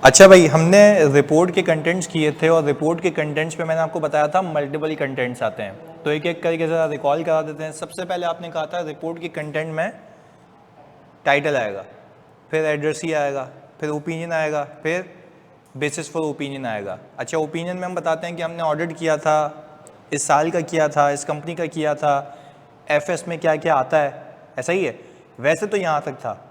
अच्छा भाई, हमने रिपोर्ट के कंटेंट्स किए थे और रिपोर्ट के कंटेंट्स पे मैंने आपको बताया था मल्टीपल कंटेंट्स आते हैं, तो एक एक करके ज़रा रिकॉल करा देते हैं। सबसे पहले आपने कहा था रिपोर्ट के कंटेंट में टाइटल आएगा, फिर एड्रेसी आएगा, फिर ओपिनियन आएगा, फिर बेसिस फॉर ओपिनियन आएगा। अच्छा, ओपिनियन में हम बताते हैं कि हमने ऑडिट किया था, इस साल का किया था, इस कंपनी का किया था, एफएस में क्या क्या आता है, ऐसा ही है। वैसे तो यहाँ तक था।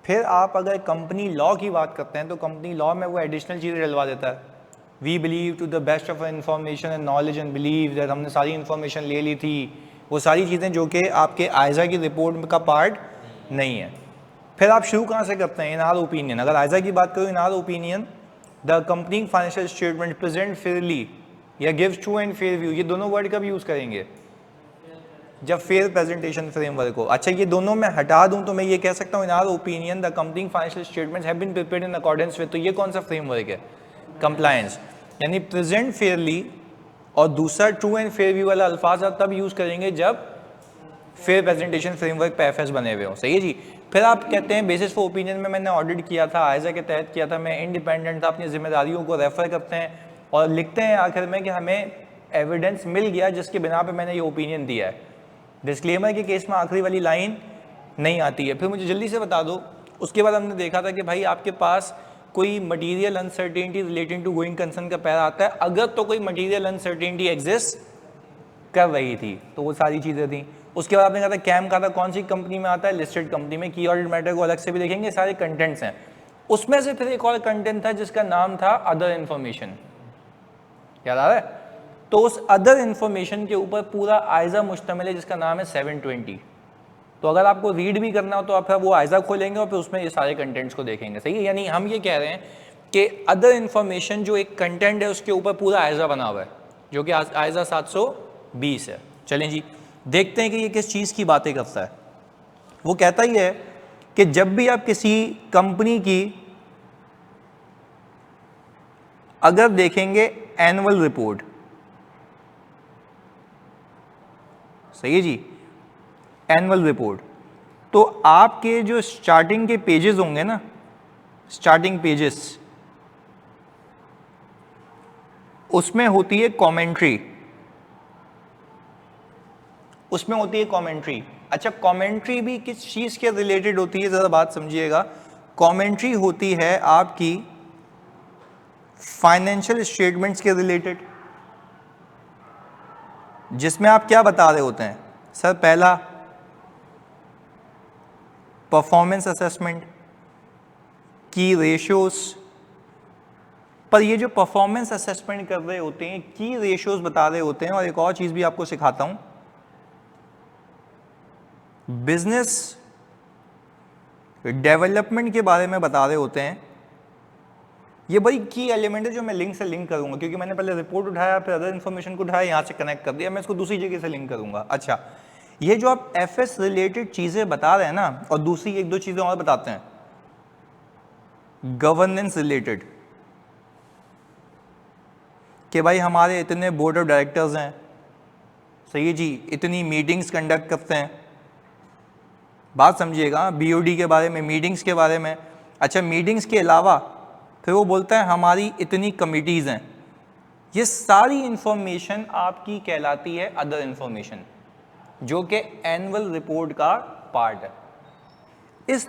फिर आप अगर कंपनी लॉ की बात करते हैं तो कंपनी लॉ में वो एडिशनल चीज़ें डलवा देता है। We believe to the best of information and knowledge and believe that, हमने सारी इन्फॉर्मेशन ले ली थी, वो सारी चीज़ें जो कि आपके आयजा की रिपोर्ट का पार्ट नहीं है। फिर आप शुरू कहाँ से करते हैं? In our opinion. अगर आयजा की बात करूँ, in our opinion the company financial statement present fairly या gives true and fair view, ये दोनों वर्ड कब यूज़ करेंगे? जब फेयर प्रेजेंटेशन फ्रेमवर्क हो। अच्छा, ये दोनों मैं हटा दूं तो मैं ये कह सकता हूँ in our opinion the company financial statements have been prepared in accordance with, तो ये कौन सा फ्रेमवर्क है? कंप्लायंस। यानी प्रेजेंट फेयरली और दूसरा ट्रू एंड फेयर व्यू वाला अल्फाज आप तब यूज करेंगे जब फेयर प्रेजेंटेशन फ्रेमवर्क पे एफएस बने हुए हो। सही है जी। फिर आप कहते हैं बेसिस फॉर ओपिनियन में मैंने ऑडिट किया था, आयजा के तहत किया था, मैं इंडिपेंडेंट था, अपनी जिम्मेदारियों को रेफर करते हैं और लिखते हैं आखिर में कि हमें एविडेंस मिल गया जिसके बिना पे मैंने ये ओपिनियन दिया है। डिस्क्लेमर के केस में आखिरी वाली लाइन नहीं आती है। फिर मुझे जल्दी से बता दो, उसके बाद हमने देखा था कि भाई आपके पास कोई material uncertainty relating to going concern का पैरा आता है, अगर तो कोई मटीरियल अनसर्टेनिटी एग्जिस्ट कर रही थी तो वो सारी चीज़ें थी। उसके बाद आपने कहा था कैम का था कौन सी कंपनी में आता है? लिस्टेड कंपनी में। की ऑडिट मैटर को अलग से भी देखेंगे, सारे कंटेंट्स हैं। उसमें से फिर एक और कंटेंट था जिसका नाम था अदर इन्फॉर्मेशन, याद आ रहा है? तो उस अदर इन्फॉर्मेशन के ऊपर पूरा आयजा मुश्तमिल है जिसका नाम है 720। तो अगर आपको रीड भी करना हो तो आप वो आयजा खोलेंगे और फिर उसमें ये सारे कंटेंट्स को देखेंगे। सही है? यानी हम ये कह रहे हैं कि अदर इन्फॉर्मेशन जो एक कंटेंट है उसके ऊपर पूरा आयजा बना हुआ है, जो कि आयजा 720 है। चलें जी, देखते हैं कि ये किस चीज़ की बातें करता है। वो कहता ही है कि जब भी आप किसी कंपनी की अगर देखेंगे एनुअल रिपोर्ट, सही है जी, एनुअल रिपोर्ट, तो आपके जो स्टार्टिंग के पेजेस होंगे ना, स्टार्टिंग पेजेस, उसमें होती है कमेंट्री, उसमें होती है कमेंट्री। अच्छा, कमेंट्री भी किस चीज़ के रिलेटेड होती है, ज़रा बात समझिएगा। कमेंट्री होती है आपकी फाइनेंशियल स्टेटमेंट्स के रिलेटेड, जिसमें आप क्या बता रहे होते हैं? सर, पहला परफॉर्मेंस असेसमेंट, की रेशियोज। पर ये जो परफॉर्मेंस असेसमेंट कर रहे होते हैं, की रेशियोज बता रहे होते हैं, और एक और चीज़ भी आपको सिखाता हूं, बिजनेस डेवलपमेंट के बारे में बता रहे होते हैं। ये बड़ी की एलिमेंट है जो मैं लिंक से लिंक करूंगा, क्योंकि मैंने पहले रिपोर्ट उठाया, फिर अदर इन्फॉर्मेशन को उठाया, यहाँ से कनेक्ट कर दिया, मैं इसको दूसरी जगह से लिंक करूंगा। अच्छा, ये जो आप एफएस रिलेटेड चीज़ें बता रहे हैं ना, और दूसरी एक दो चीज़ें और बताते हैं, गवर्नेंस रिलेटेड, कि भाई हमारे इतने बोर्ड ऑफ डायरेक्टर्स हैं, सही है जी, इतनी मीटिंग्स कंडक्ट करते हैं। बात समझिएगा, बीओडी के बारे में, मीटिंग्स के बारे में। अच्छा, मीटिंग्स के अलावा फिर वो बोलता है हमारी इतनी कमिटीज़ हैं। ये सारी इंफॉर्मेशन आपकी कहलाती है अदर इंफॉर्मेशन, जो कि एनुअल रिपोर्ट का पार्ट है। इस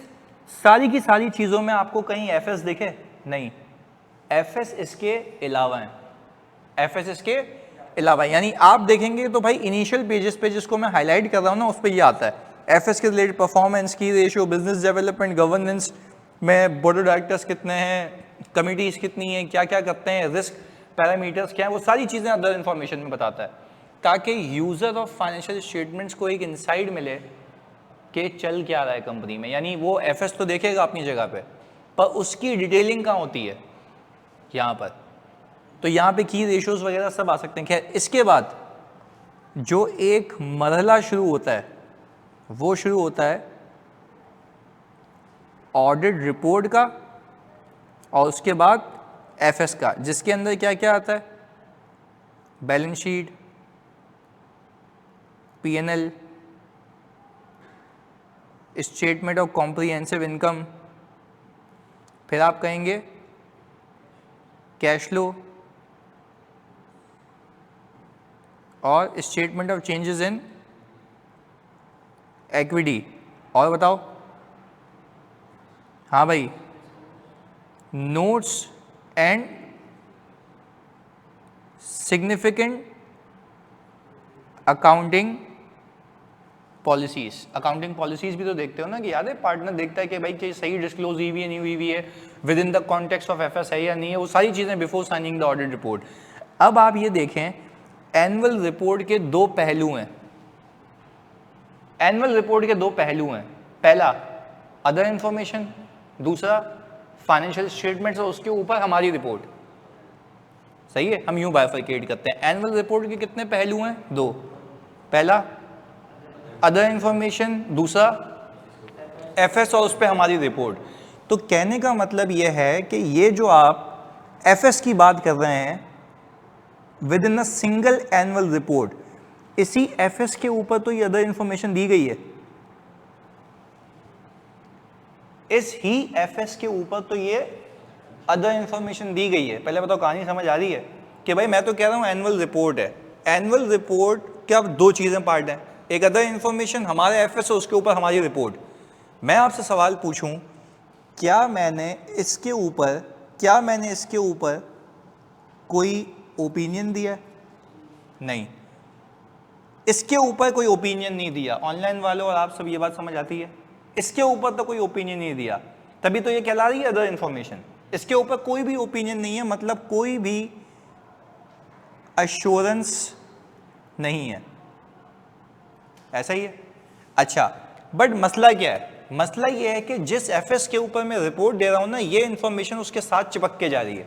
सारी की सारी चीज़ों में आपको कहीं एफएस दिखे? नहीं, एफएस इसके अलावा है, एफएस इसके अलावा। यानी आप देखेंगे तो भाई इनिशियल पेजेस पे जिसको मैं हाईलाइट कर रहा हूँ ना, उस पर ये आता है एफएस के रिलेटेड, परफॉर्मेंस, की रेशियो, बिजनेस डेवलपमेंट, गवर्नेंस में बोर्ड ऑफ डायरेक्टर्स कितने हैं, कमिटीज़ कितनी हैं, क्या क्या करते हैं, रिस्क पैरामीटर्स क्या है, वो सारी चीज़ें अदर इन्फॉर्मेशन में बताता है, ताकि यूज़र ऑफ फाइनेंशियल स्टेटमेंट्स को एक इनसाइट मिले कि चल क्या रहा है कंपनी में। यानी वो एफएस तो देखेगा अपनी जगह पर उसकी डिटेलिंग कहाँ होती है? यहाँ पर। तो यहाँ पे की रेशियोज वगैरह सब आ सकते हैं। खैर, इसके बाद जो एक मरहला शुरू होता है वो शुरू होता है ऑडिट रिपोर्ट का, और उसके बाद एफएस का, जिसके अंदर क्या क्या आता है? Balance sheet, PNL, statement of comprehensive income, फिर आप कहेंगे कैश फ्लो और statement of changes in equity. और बताओ, हाँ भाई, notes and significant accounting policies. Accounting policies भी तो देखते हो ना, कि याद है पार्टनर देखता है कि भाई कि सही डिस्क्लोज हुई हुई है नहीं हुई हुई है, with in the context of FS है या नहीं है, वो सारी चीज़ें before signing the audit report. अब आप ये देखें, एनुअल रिपोर्ट के दो पहलू हैं। एनुअल रिपोर्ट के दो पहलू हैं, पहला अदर इंफॉर्मेशन, दूसरा फाइनेंशियल स्टेटमेंट्स और उसके ऊपर हमारी रिपोर्ट। सही है, हम यूं बाइफरकेट करते हैं। एनुअल रिपोर्ट के कितने पहलू हैं? दो, पहला अदर इंफॉर्मेशन, दूसरा एफएस और उस पर हमारी रिपोर्ट। तो कहने का मतलब यह है कि ये जो आप एफएस की बात कर रहे हैं with in a single annual report, इसी एफएस के ऊपर तो ये अदर इंफॉर्मेशन दी गई है। इस ही एफएस के ऊपर तो ये अदर इंफॉर्मेशन दी गई है। पहले बताओ कहानी समझ आ रही है? कि भाई मैं तो कह रहा हूं एनुअल रिपोर्ट है, एनुअल रिपोर्ट क्या दो चीजें पार्ट हैं, एक अदर इंफॉर्मेशन हमारे एफएस और उसके ऊपर हमारी रिपोर्ट। मैं आपसे सवाल पूछूं, क्या मैंने इसके ऊपर कोई ओपिनियन दिया? नहीं, इसके ऊपर कोई ओपिनियन नहीं दिया। ऑनलाइन वालों और आप सब ये बात समझ आती है, इसके ऊपर तो कोई ओपिनियन नहीं दिया, तभी तो ये कहला रही है अदर इंफॉर्मेशन। इसके ऊपर कोई भी ओपिनियन नहीं है, मतलब कोई भी अश्योरेंस नहीं है, ऐसा ही है। अच्छा, बट मसला क्या है? मसला ये है कि जिस एफएस के ऊपर मैं रिपोर्ट दे रहा हूं ना, ये इंफॉर्मेशन उसके साथ चिपक के जा रही है।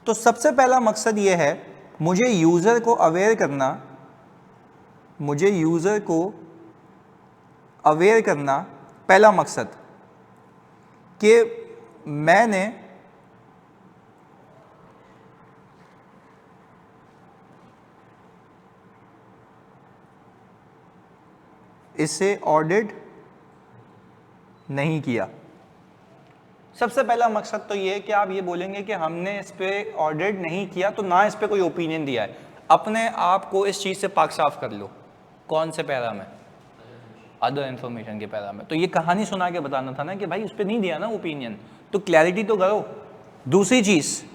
तो सबसे पहला मकसद ये है, मुझे यूजर को अवेयर करना, पहला मकसद कि मैंने इसे ऑडिट नहीं किया। सबसे पहला मकसद तो ये है कि आप ये बोलेंगे कि हमने इस पे ऑडिट नहीं किया, तो ना इस पे कोई ओपिनियन दिया है। अपने आप को इस चीज से पाक साफ कर लो। कौन से पैरा में? अदर इंफॉर्मेशन के पैरा में। तो ये कहानी सुना के बताना था ना कि भाई उस पे नहीं दिया ना ओपिनियन, तो क्लैरिटी तो करो। दूसरी चीज,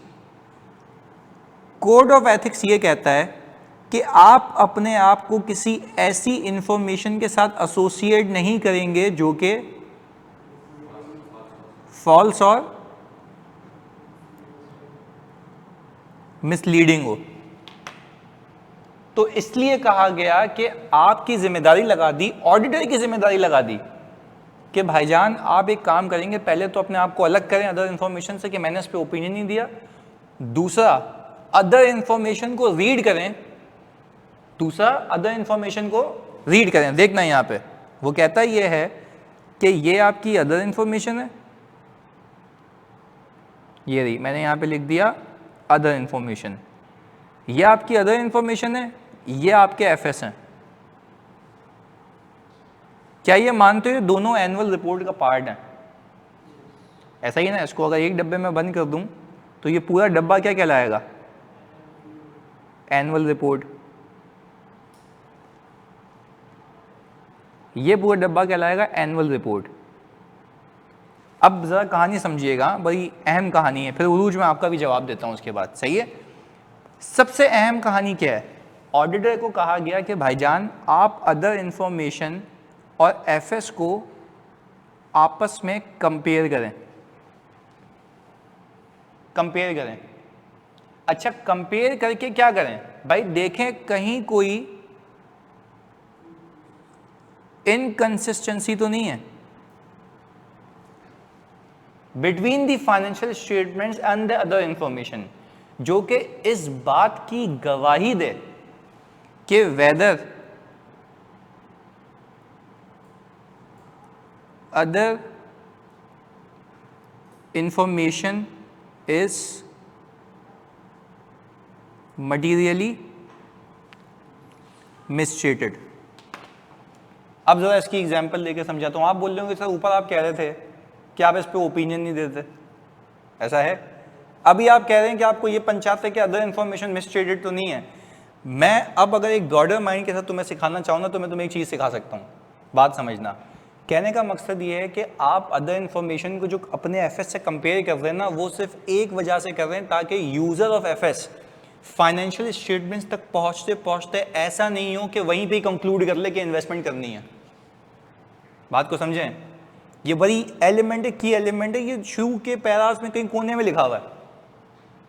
कोड ऑफ एथिक्स ये कहता है कि आप अपने आप को किसी ऐसी इंफॉर्मेशन के साथ एसोसिएट नहीं करेंगे जो कि फॉल्स और मिसलीडिंग हो। तो इसलिए कहा गया कि आपकी जिम्मेदारी लगा दी, ऑडिटर की जिम्मेदारी लगा दी कि भाईजान आप एक काम करेंगे, पहले तो अपने आप को अलग करें अदर इंफॉर्मेशन से कि मैंने इस पे ओपिनियन नहीं दिया। दूसरा, अदर इंफॉर्मेशन को रीड करें। देखना यहां पे वो कहता ये है कि ये आपकी अदर इंफॉर्मेशन है, ये रही, मैंने यहां पे लिख दिया अदर इंफॉर्मेशन। ये आपकी अदर इंफॉर्मेशन है, ये आपके एफएस हैं। क्या ये मानते हो दोनों एनुअल रिपोर्ट का पार्ट है? ऐसा ही ना, इसको अगर एक डब्बे में बंद कर दूं तो ये पूरा डब्बा क्या कहलाएगा? Annual report. ये पूरा डब्बा कहलाएगा एनुअल रिपोर्ट। अब जरा कहानी समझिएगा, बड़ी अहम कहानी है, फिर उरूज में आपका भी जवाब देता हूं उसके बाद। सही है? सबसे अहम कहानी क्या है? ऑडिटर को कहा गया कि भाईजान आप अदर इंफॉर्मेशन और एफएस को आपस में कंपेयर करें। अच्छा, कंपेयर करके क्या करें भाई? देखें कहीं कोई इनकंसिस्टेंसी तो नहीं है between the financial statements and the other information, जो कि इस बात की गवाही दे कि whether other information is materially misstated. अब जरा इसकी एग्जांपल लेके समझाता हूं। आप बोल रहे होंगे सर ऊपर आप कह रहे थे कि आप इस पे ओपिनियन नहीं देते, ऐसा है? अभी आप कह रहे हैं कि आपको ये पंचायत है कि अदर इन्फॉर्मेशन मिसट्रेडेड तो नहीं है। मैं अब अगर एक ब्रॉडर माइंड के साथ तुम्हें सिखाना चाहूँ ना तो मैं तुम्हें एक चीज़ सिखा सकता हूँ। बात समझना, कहने का मकसद ये है कि आप अदर इन्फॉर्मेशन को जो अपने एफएस से कंपेयर कर रहे हैं ना, वो सिर्फ एक वजह से कर रहे हैं ताकि user of FS financial statements तक पहुँचते पहुँचते ऐसा नहीं हो कि वहीं पे कंक्लूड कर ले कि इन्वेस्टमेंट करनी है। बात को समझें, ये बड़ी एलिमेंट है, की एलिमेंट है, ये शुरू के पैरास में कहीं कोने में लिखा हुआ है।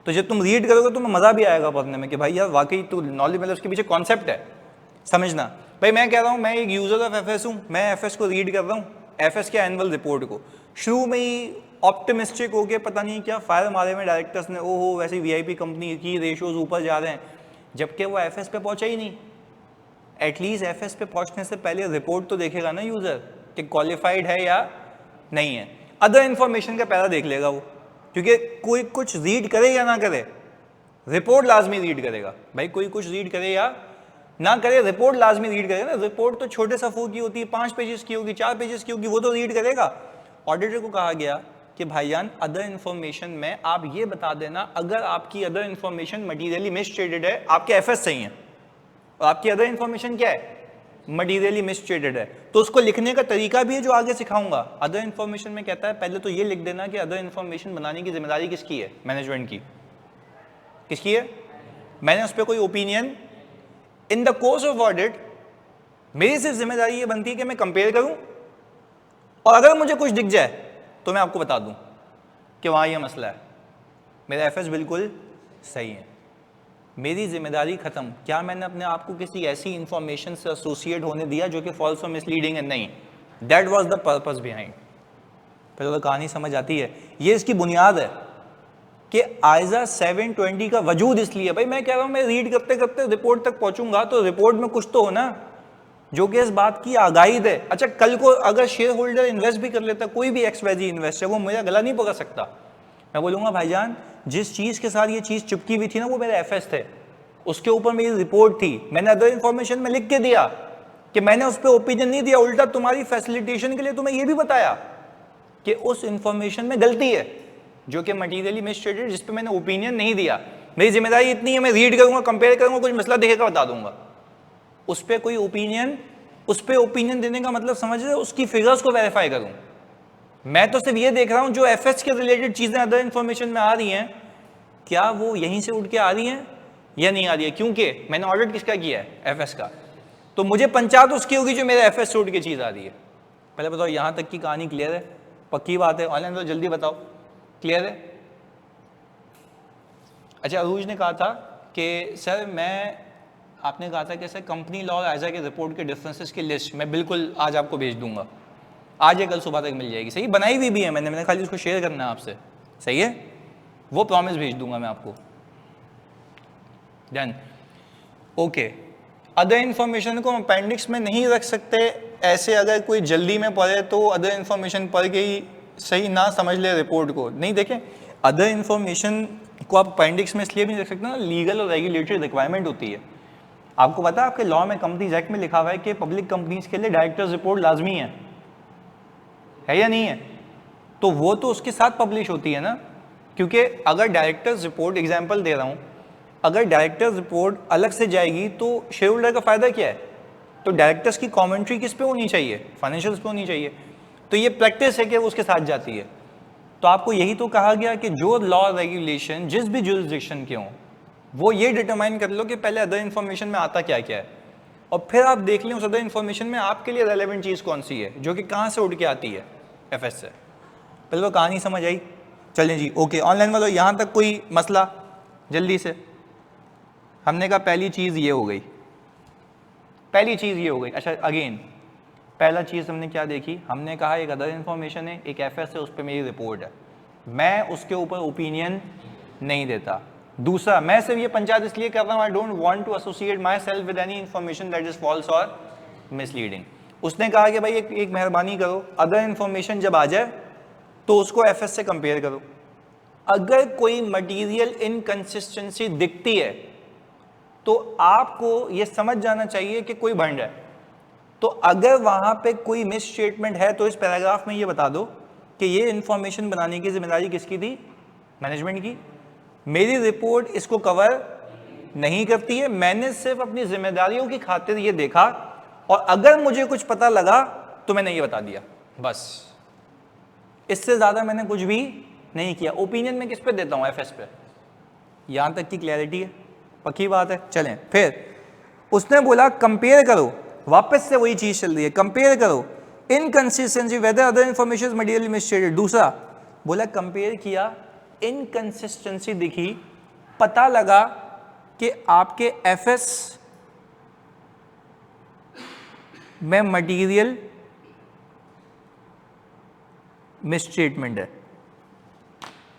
तो जब तुम रीड करोगे तो तुम्हें मज़ा भी आएगा पढ़ने में कि भाई यार वाकई तो नॉलेज, मतलब उसके पीछे कॉन्सेप्ट है। समझना भाई, मैं कह रहा हूँ मैं एक यूज़र ऑफ एफएस हूँ, मैं एफएस को रीड कर रहा हूँ, एफएस के एनुअल रिपोर्ट को। शुरू में ही ऑप्टिमिस्टिक हो के पता नहीं क्या फायर मारे में डायरेक्टर्स ने, ओहो वैसी वीआईपी कंपनी की रेशियोज ऊपर जा रहे हैं, जबकि वो एफएस पे पहुंचा ही नहीं। एटलीस्ट एफएस पे पहुंचने से पहले रिपोर्ट तो देखेगा ना यूज़र कि क्वालिफाइड है या नहीं है। अदर इन्फॉर्मेशन का पहला देख लेगा वो, क्योंकि कोई कुछ रीड करे या ना करे, रिपोर्ट लाजमी रीड करेगा। भाई कोई कुछ रीड करे या ना करे, रिपोर्ट लाजमी रीड करेगा ना। रिपोर्ट तो छोटे सफ़ों की होती है, 5 पेजेस की होगी, 4 पेजेस की होगी, वो तो रीड करेगा। ऑडिटर को कहा गया कि भाईजान अदर इन्फॉर्मेशन में आप ये बता देना अगर आपकी अदर इन्फॉर्मेशन मटीरियली मिसट्रेडेड है, आपके एफएस सही है और आपकी अदर इन्फॉर्मेशन क्या है, मटीरियली मिसट्रेडेड है, तो उसको लिखने का तरीका भी है जो आगे सिखाऊंगा। अदर इन्फॉर्मेशन में कहता है पहले तो ये लिख देना कि अदर इन्फॉर्मेशन बनाने की जिम्मेदारी किसकी है, मैनेजमेंट की। किसकी है? मैंने उस पर कोई opinion, in the course of audit मेरी सिर्फ जिम्मेदारी ये बनती है कि मैं कंपेयर करूं और अगर मुझे कुछ दिख जाए तो मैं आपको बता दूं कि वहां ये मसला है, मेरा एफएस बिल्कुल सही है, मेरी जिम्मेदारी खत्म। क्या मैंने अपने आप को किसी ऐसी इंफॉर्मेशन से एसोसिएट होने दिया जो कि फॉल्स और मिसलीडिंग है? नहीं। That was the purpose behind. पहले तो कहानी समझ आती है, ये इसकी बुनियाद है कि आइजा 720 का वजूद इसलिए, भाई मैं कह रहा हूं मैं रीड करते करते रिपोर्ट तक पहुंचूंगा तो रिपोर्ट में कुछ तो हो ना जो कि इस बात की आगाही दे। अच्छा, कल को अगर शेयर होल्डर इन्वेस्ट भी कर लेता, कोई भी एक्सवाईजी इन्वेस्ट है, वो मेरा गला नहीं पकड़ सकता। मैं बोलूंगा भाईजान जिस चीज़ के साथ ये चीज़ चिपकी हुई थी ना वो मेरे एफएस थे, उसके ऊपर मेरी रिपोर्ट थी, मैंने अदर इन्फॉर्मेशन में लिख के दिया कि मैंने उस पर ओपिनियन नहीं दिया, उल्टा तुम्हारी फैसिलिटेशन के लिए तुम्हें ये भी बताया कि उस इंफॉर्मेशन में गलती है जो कि मटीरियली मिसट्रेडेड, जिस पे मैंने ओपिनियन नहीं दिया। मेरी जिम्मेदारी इतनी है, मैं रीड करूंगा, कंपेयर करूंगा, कुछ मसला दिखेगा बता दूंगा। उस पर कोई ओपिनियन, उस पर ओपिनियन देने का मतलब समझ रहे हो, उसकी फिगर्स को वेरीफाई करूं। मैं तो सिर्फ ये देख रहा हूं जो एफएस के रिलेटेड चीजें अदर इन्फॉर्मेशन में आ रही हैं, क्या वो यहीं से उठ के आ रही हैं या नहीं आ रही है, क्योंकि मैंने ऑडिट किसका किया है, एफएस का। तो मुझे पंचायत उसकी होगी जो मेरे एफएस से उठ के चीज आ रही है। पहले बताओ यहां तक की कहानी क्लियर है? पक्की बात है? ऑनलाइन तो जल्दी बताओ, क्लियर है? अच्छा, अरूज ने कहा था कि सर मैं, आपने कहा था कि सर कंपनी लॉ और आइजा के रिपोर्ट के डिफरेंसेस की लिस्ट मैं बिल्कुल आज आपको भेज दूंगा, आज या कल सुबह तक मिल जाएगी। सही, बनाई हुई भी है मैंने खाली उसको शेयर करना है आपसे। सही है, वो प्रॉमिस भेज दूंगा मैं आपको। Done, okay. अदर इन्फॉर्मेशन को अपेंडिक्स में नहीं रख सकते, ऐसे अगर कोई जल्दी में पढ़े तो अदर इन्फॉर्मेशन पढ़ के ही सही ना समझ ले रिपोर्ट को। नहीं, देखें अदर इन्फॉर्मेशन को आप अपेंडिक्स में इसलिए भी नहीं रख सकते ना, लीगल और रेगुलेटरी रिक्वायरमेंट होती है। आपको पता है आपके लॉ में, कंपनीज एक्ट में लिखा हुआ है कि पब्लिक कंपनीज के लिए डायरेक्टर्स रिपोर्ट लाजमी है या नहीं है? तो वो तो उसके साथ पब्लिश होती है ना, क्योंकि अगर डायरेक्टर्स रिपोर्ट, एग्जांपल दे रहा हूं, अगर डायरेक्टर्स रिपोर्ट अलग से जाएगी तो शेयर होल्डर का फायदा क्या है? तो डायरेक्टर्स की कमेंट्री किस पे होनी चाहिए? फाइनेंशियल्स पे होनी चाहिए। तो ये प्रैक्टिस है कि वो उसके साथ जाती है। तो आपको यही तो कहा गया कि जो लॉ रेगुलेशन जिस भी जुरिसडिक्शन के हों, वो ये डिटरमाइन कर लो कि पहले अदर इन्फॉर्मेशन में आता क्या क्या है, और फिर आप देख लें उस अदर इन्फॉर्मेशन में आपके लिए रेलेवेंट चीज़ कौन सी है जो कि कहाँ से उड़ के आती है, एफएस से। पहले वो कहानी समझ आई? चलें जी, ओके। ऑनलाइन वालों यहाँ तक कोई मसला? जल्दी से। हमने कहा पहली चीज़ ये हो गई, पहली चीज़ ये हो गई। अच्छा, अगेन पहला चीज़ हमने क्या देखी? हमने कहा एक अदर इन्फॉर्मेशन है, एक एफएस है, उस पर मेरी रिपोर्ट है, मैं उसके ऊपर ओपिनियन नहीं देता। दूसरा, मैं सिर्फ ये पंचायत इसलिए कर रहा हूँ, I don't want to associate myself with any information that is false और मिसलीडिंग। उसने कहा कि भाई एक मेहरबानी करो, अदर इन्फॉर्मेशन जब आ जाए तो उसको एफएस से कंपेयर करो। अगर कोई मटीरियल इनकंसिस्टेंसी दिखती है तो आपको ये समझ जाना चाहिए कि कोई भंड है। तो अगर वहां पे कोई मिस स्टेटमेंट है तो इस पैराग्राफ में ये बता दो कि ये इंफॉर्मेशन बनाने की जिम्मेदारी किसकी थी? मैनेजमेंट की। मेरी रिपोर्ट इसको कवर नहीं करती है, मैंने सिर्फ अपनी जिम्मेदारियों की खातिर ये देखा और अगर मुझे कुछ पता लगा तो मैंने ये बता दिया, बस इससे ज्यादा मैंने कुछ भी नहीं किया। ओपिनियन में किस पे देता हूं? एफएस पे। यहां तक की क्लैरिटी है, पक्की बात है। चलें फिर उसने बोला कंपेयर करो, वापस से वही चीज चल रही है, कंपेयर करो inconsistency whether other information material misstated. दूसरा बोला कंपेयर किया, इनकंसिस्टेंसी दिखी, पता लगा कि आपके एफएस में मटेरियल मिसस्टेटमेंट है।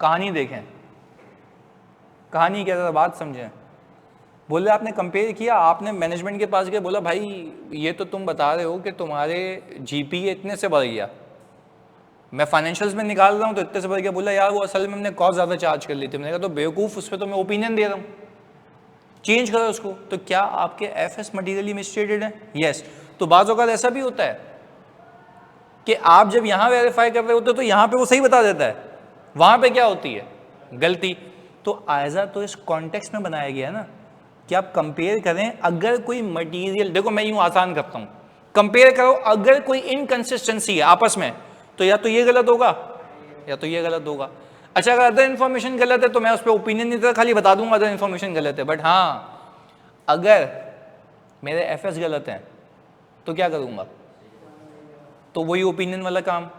कहानी देखें, कहानी क्या है, बात समझें। बोले आपने कंपेयर किया, आपने मैनेजमेंट के पास गए, बोला भाई ये तो तुम बता रहे हो कि तुम्हारे जीपीए इतने से बढ़ गया, मैं फाइनेंशियल्स में निकाल रहा हूँ तो इतने से बढ़ गया। बोला यार वो असल में हमने कॉस्ट ज़्यादा चार्ज कर ली थी। मैंने कहा तो बेवकूफ़, उस पर तो मैं ओपिनियन दे रहा हूँ, चेंज करो उसको। तो क्या आपके एफएस मटीरियली मिसस्टेटेड है? यस। तो बाज़ औक़ात ऐसा भी होता है कि आप जब यहाँ वेरीफाई कर रहे होते हो तो यहाँ पे वो सही बता देता है, वहाँ पे क्या होती है? गलती। तो आयज़ा तो इस कॉन्टेक्स्ट में बनाया गया है ना कि आप कंपेयर करें, अगर कोई मटेरियल, देखो मैं यूँ आसान करता हूँ, कंपेयर करो, अगर कोई इनकंसिस्टेंसी है आपस में तो या तो ये गलत होगा या तो ये गलत होगा। अच्छा अगर अदर इन्फॉर्मेशन गलत है तो मैं उस पर ओपिनियन नहीं देता, खाली बता दूंगा अदर इन्फॉर्मेशन गलत है। बट हाँ अगर मेरे एफएस गलत हैं तो क्या करूँगा? तो वही ओपिनियन वाला काम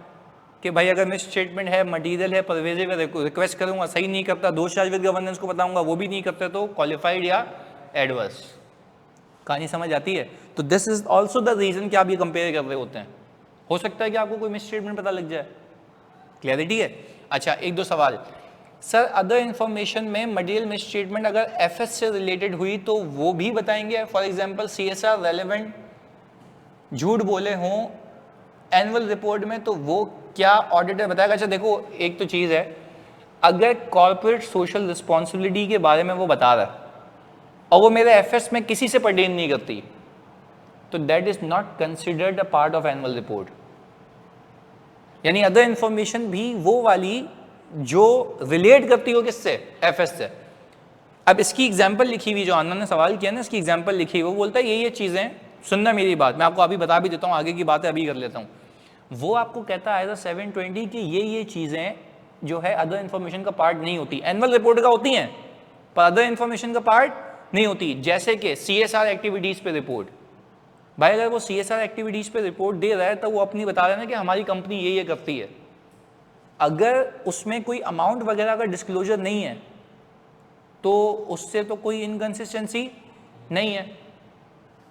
कि भाई अगर मिस स्टेटमेंट है, मटीरियल है, परवेजिव है, रिक्वेस्ट करूंगा, सही नहीं करता, दोष चार्ज विद गवर्नेंस को बताऊंगा, वो भी नहीं करते, तो क्वालिफाइड या एडवर्स। कहानी समझ आती है? तो this is also the reason कि आप ये कंपेयर कर रहे होते हैं। हो सकता है कि आपको कोई मिस स्टेटमेंट पता लग जाए। क्लियरिटी है? अच्छा एक दो सवाल सर, अदर इन्फॉर्मेशन में मटेरियल मिस स्टेटमेंट अगर एफएस से रिलेटेड हुई तो वो भी बताएंगे? फॉर एग्जाम्पल सीएसआर रेलेवेंट झूठ बोले हों एनुअल रिपोर्ट में तो वो क्या ऑडिटर बताएगा? अच्छा देखो एक तो चीज़ है, अगर कॉर्पोरेट सोशल रिस्पॉन्सिबिलिटी के बारे में वो बता रहा है और वो मेरे एफएस में किसी से पर्टेन नहीं करती तो that is not considered a part of annual report. यानी अदर इंफॉर्मेशन भी वो वाली जो रिलेट करती हो किससे? एफएस से। अब इसकी एग्जांपल लिखी हुई, जो आनंद ने सवाल किया ना, इसकी एग्जांपल लिखी हुई, वो बोलता है ये चीज़ें, सुनना मेरी बात, मैं आपको अभी बता भी देता हूँ, आगे की बातें अभी कर लेता हूँ। वो आपको कहता है 720 कि ये चीज़ें जो है अदर इन्फॉर्मेशन का पार्ट नहीं होती, एनुअल रिपोर्ट का होती हैं पर अदर इन्फॉर्मेशन का पार्ट नहीं होती। जैसे कि सीएसआर एक्टिविटीज़ पे रिपोर्ट, भाई अगर वो सीएसआर एक्टिविटीज़ पे रिपोर्ट दे रहा है तो वो अपनी बता रहा है ना कि हमारी कंपनी ये करती है। अगर उसमें कोई अमाउंट वगैरह का डिस्क्लोजर नहीं है तो उससे तो कोई इनकंसिस्टेंसी नहीं है।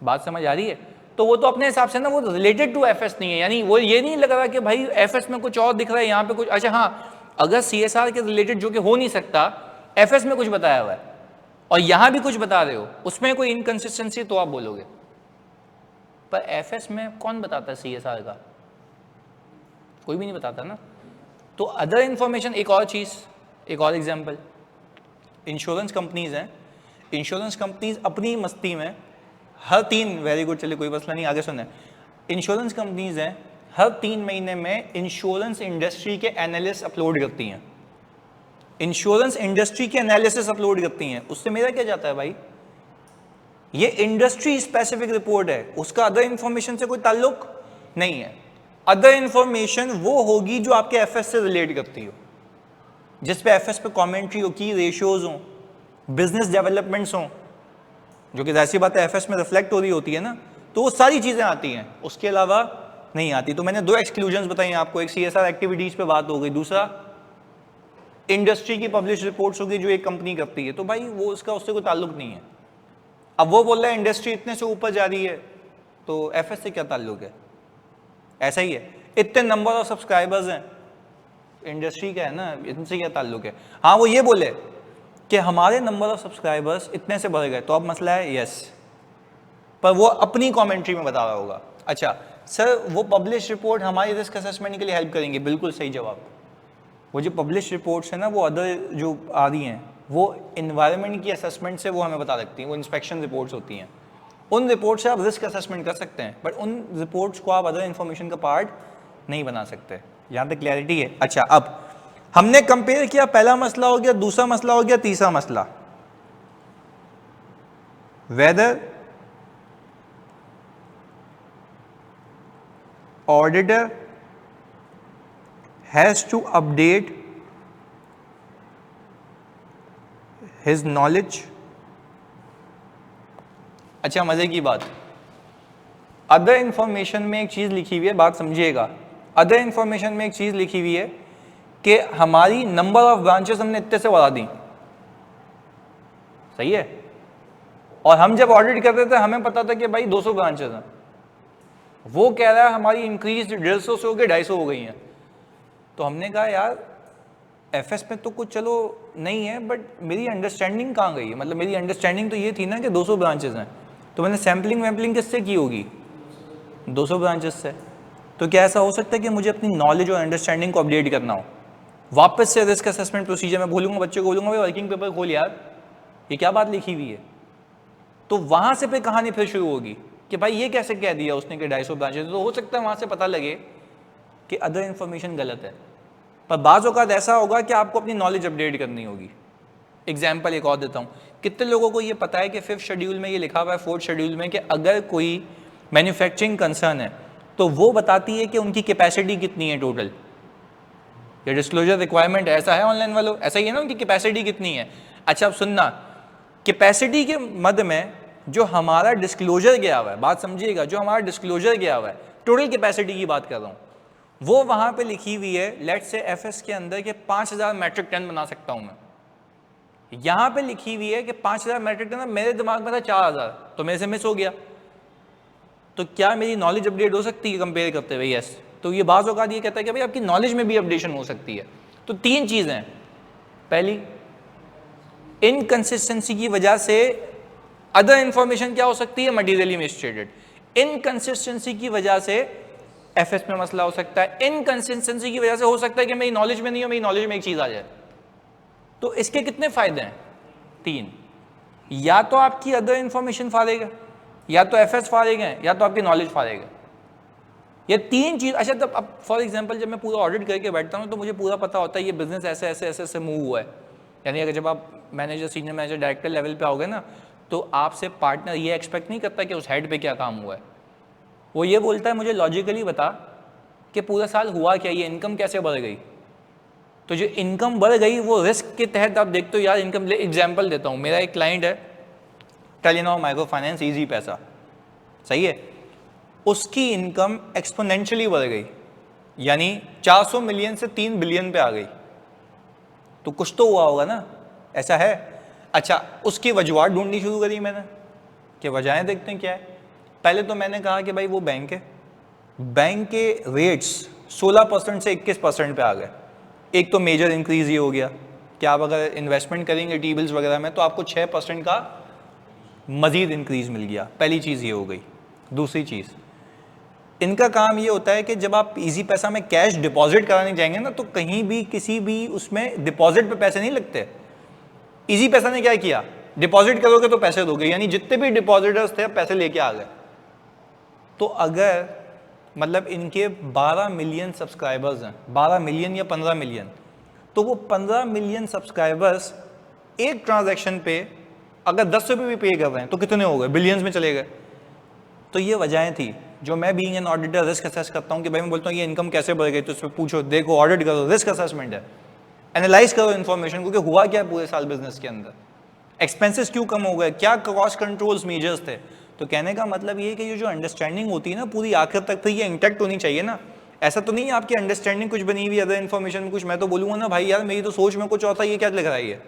बात समझ आ रही है? तो वो तो अपने हिसाब से ना वो रिलेटेड टू एफएस नहीं है, यानी वो ये नहीं लग रहा कि भाई एफएस में कुछ और दिख रहा है, यहाँ पे कुछ। अच्छा हाँ, अगर सीएसआर के रिलेटेड जो कि हो नहीं सकता, एफएस में कुछ बताया हुआ है और यहाँ भी कुछ बता रहे हो, उसमें कोई इनकंसिस्टेंसी तो आप बोलोगे, पर एफएस में कौन बताता है सीएसआर का? कोई भी नहीं बताता ना। तो अदर इंफॉर्मेशन, एक और चीज़, एक और एग्जाम्पल, इंश्योरेंस कंपनीज हैं। इंश्योरेंस कंपनीज अपनी मस्ती में हर 3, वेरी गुड, चलिए कोई मसला नहीं, आगे सुने। इंश्योरेंस कंपनीज हैं, हर 3 महीने में इंश्योरेंस इंडस्ट्री के एनालिस्ट अपलोड करती हैं, इंश्योरेंस इंडस्ट्री के एनालिसिस अपलोड करती हैं। उससे मेरा क्या जाता है भाई? ये इंडस्ट्री स्पेसिफिक रिपोर्ट है, उसका अदर इंफॉर्मेशन से कोई ताल्लुक नहीं है। अदर इंफॉर्मेशन वो होगी जो आपके एफएस से रिलेट करती हो, जिस पे एफएस पे कमेंट्री हो, की रेशियोज हो, बिजनेस डेवलपमेंट्स हो, जो कि ऐसी बात है एफएस में रिफ्लेक्ट हो रही होती है ना, तो वो सारी चीजें आती हैं, उसके अलावा नहीं आती। तो मैंने 2 एक्सक्लूजन्स बताई आपको, एक सीएसआर एक्टिविटीज पे बात हो गई, दूसरा इंडस्ट्री की पब्लिश रिपोर्ट्स होगी जो एक कंपनी करती है, तो भाई वो उसका उससे कोई ताल्लुक नहीं है। अब वो बोल रहा है इंडस्ट्री इतने से ऊपर जा रही है तो एफएस से क्या ताल्लुक है? ऐसा ही है, इतने नंबर ऑफ सब्सक्राइबर्स हैं, इंडस्ट्री का है ना, इनसे क्या ताल्लुक है? हाँ वो ये बोले कि हमारे नंबर ऑफ सब्सक्राइबर्स इतने से बढ़ गए तो अब मसला है, यस, पर वो अपनी कमेंट्री में बता रहा होगा। अच्छा सर, वो पब्लिश रिपोर्ट हमारी रिस्क असेसमेंट के लिए हेल्प करेंगे, बिल्कुल सही जवाब। वो जो पब्लिश रिपोर्ट्स है ना, वो अदर जो आ रही हैं, वो इन्वायरमेंट की असेसमेंट से वो हमें बता सकती हैं, वो इंस्पेक्शन रिपोर्ट्स होती हैं, उन रिपोर्ट से आप रिस्क असेसमेंट कर सकते हैं, बट उन रिपोर्ट्स को आप अदर इन्फॉर्मेशन का पार्ट नहीं बना सकते। यहाँ तक क्लैरिटी है? अच्छा अब हमने कंपेयर किया, पहला मसला हो गया, दूसरा मसला हो गया, तीसरा मसला, whether auditor has to update his knowledge. अच्छा, मजे की बात, अदर इंफॉर्मेशन में एक चीज लिखी हुई है, बात समझिएगा, अदर इंफॉर्मेशन में एक चीज लिखी हुई है कि हमारी नंबर ऑफ ब्रांचेस हमने इतने से बढ़ा दी, सही है, और हम जब ऑडिट करते थे हमें पता था कि भाई 200 ब्रांचेस हैं, वो कह रहा है हमारी इंक्रीज 150 से हो गई 250 हो गई हैं। तो हमने कहा यार एफएस में तो कुछ चलो नहीं है, बट मेरी अंडरस्टैंडिंग कहाँ गई है, मतलब मेरी अंडरस्टैंडिंग तो ये थी ना कि 200 ब्रांचेस हैं, तो मैंने सैम्पलिंग वैम्पलिंग किससे की होगी, 200 ब्रांचेस से। तो क्या ऐसा हो सकता है कि मुझे अपनी नॉलेज और अंडरस्टैंडिंग को अपडेट करना हो, वापस से रिस्क असेसमेंट प्रोसीजर में बोलूँगा, बच्चे को बोलूँगा भाई वर्किंग पेपर खोल यार, ये क्या बात लिखी हुई है, तो वहाँ से फिर कहानी फिर शुरू होगी कि भाई ये कैसे कह दिया उसने कि 250 ब्रांचेस, तो हो सकता है वहाँ से पता लगे कि अदर इन्फॉर्मेशन गलत है। पर बाज़ औक़ात ऐसा होगा कि आपको अपनी नॉलेज अपडेट करनी होगी। एग्जाम्पल एक और देता हूँ, कितने लोगों को ये पता है कि 5th शेड्यूल में ये लिखा हुआ है, 4th शेड्यूल में, कि अगर कोई मैन्युफैक्चरिंग कंसर्न है तो वो बताती है कि उनकी कैपेसिटी कितनी है टोटल, ये डिस्क्लोजर रिक्वायरमेंट ऐसा है ऑनलाइन वालों, ऐसा ही है ना, उनकी कैपेसिटी कितनी है। अच्छा अब सुनना, कैपेसिटी के मद में जो हमारा डिस्क्लोजर गया हुआ है, बात समझिएगा, जो हमारा डिस्क्लोजर गया हुआ है, टोटल कैपेसिटी की बात कर रहा हूँ, वो वहाँ पे लिखी हुई है लेट से एफएस के अंदर के 5000 मैट्रिक टन बना सकता हूँ मैं। यहाँ पे लिखी हुई है कि 5000 मैट्रिक टन, मेरे दिमाग में था 4000, तो मेरे से मिस हो गया। तो क्या मेरी नॉलेज अपडेट हो सकती है कंपेयर करते हुए? यस। तो ये बाज़ औक़ात ये कहता है कि भाई आपकी नॉलेज में भी अपडेशन हो सकती है। तो 3 चीज़ें हैं, पहली इनकंसिस्टेंसी की वजह से अदर इंफॉर्मेशन क्या हो सकती है, मटीरियली मिसस्टेटेड। इनकंसिस्टेंसी की वजह से एफएस में मसला हो सकता है, इनकंसिस्टेंसी की वजह से हो सकता है कि मेरी नॉलेज में नहीं हो, मेरी नॉलेज में एक चीज़ आ जाए। तो इसके कितने फायदे हैं? 3, या तो आपकी अदर इंफॉर्मेशन फारेग है, या तो एफएस फारेग है, या तो आपकी नॉलेज फारेग है। ये 3 चीज़। अच्छा, तब अब फॉर एग्जांपल जब मैं पूरा ऑडिट करके बैठता हूँ तो मुझे पूरा पता होता है ये बिजनेस ऐसे ऐसे ऐसे ऐसे मूव हुआ है। यानी अगर जब आप manager, senior manager, director level पे आओगे ना, तो आपसे पार्टनर ये एक्सपेक्ट नहीं करता कि उस हेड पे क्या काम हुआ है, वो ये बोलता है मुझे लॉजिकली बता कि पूरा साल हुआ क्या, ये इनकम कैसे बढ़ गई। तो जो इनकम बढ़ गई वो रिस्क के तहत आप देखते हो यार इनकम। एग्जाम्पल देता हूँ, मेरा एक क्लाइंट है टेलीनॉर माइक्रो फाइनेंस, ईजी पैसा, सही है, उसकी इनकम एक्सपोनेंशियली बढ़ गई, यानी 400 मिलियन से 3 बिलियन पे आ गई। तो कुछ तो हुआ होगा ना, ऐसा है। अच्छा, उसकी वजूहत ढूंढनी शुरू करी मैंने कि वजहें देखते हैं क्या है। पहले तो मैंने कहा कि भाई वो बैंक है, बैंक के रेट्स 16% से 21% पे आ गए। एक तो मेजर इंक्रीज ये हो गया कि आप अगर इन्वेस्टमेंट करेंगे टी बिल्स वगैरह में तो आपको 6% का मजीद इंक्रीज मिल गया। पहली चीज़ ये हो गई। दूसरी चीज़, इनका काम ये होता है कि जब आप इजी पैसा में कैश डिपॉजिट कराने जाएंगे ना, तो कहीं भी किसी भी उसमें डिपॉजिट पे पैसे नहीं लगते। इजी पैसा ने क्या किया, डिपॉजिट करोगे तो पैसे दोगे, यानी जितने भी डिपॉजिटर्स थे पैसे लेके आ गए। तो अगर मतलब इनके 12 मिलियन सब्सक्राइबर्स हैं, 12 मिलियन या 15 मिलियन, तो वो 15 मिलियन सब्सक्राइबर्स एक ट्रांजैक्शन पे अगर 10 रुपये भी पे कर रहे हैं तो कितने हो गए, बिलियंस में चले गए। तो ये वजहें थी जो मैं being an auditor risk assess करता हूँ कि भाई मैं बोलता हूँ ये इनकम कैसे बढ़ गई, तो उस पर पूछो, देखो, ऑडिट करो, रिस्क असेसमेंट है, एनालाइज करो इन्फॉर्मेशन को कि हुआ क्या है पूरे साल बिजनेस के अंदर, एक्सपेंसेस क्यों कम हो गए, क्या कॉस्ट कंट्रोल्स मेजर्स थे। तो कहने का मतलब ये है कि ये जो अंडरस्टैंडिंग होती है ना पूरी आखिर तक, फिर ये इंटैक्ट होनी चाहिए ना। ऐसा तो नहीं है आपकी अंडरस्टैंडिंग कुछ बनी हुई, अदर इन्फॉर्मेशन में कुछ, मैं तो बोलूँगा ना भाई यार मेरी तो सोच में कुछ और था, ये क्या लिख रहा है ये,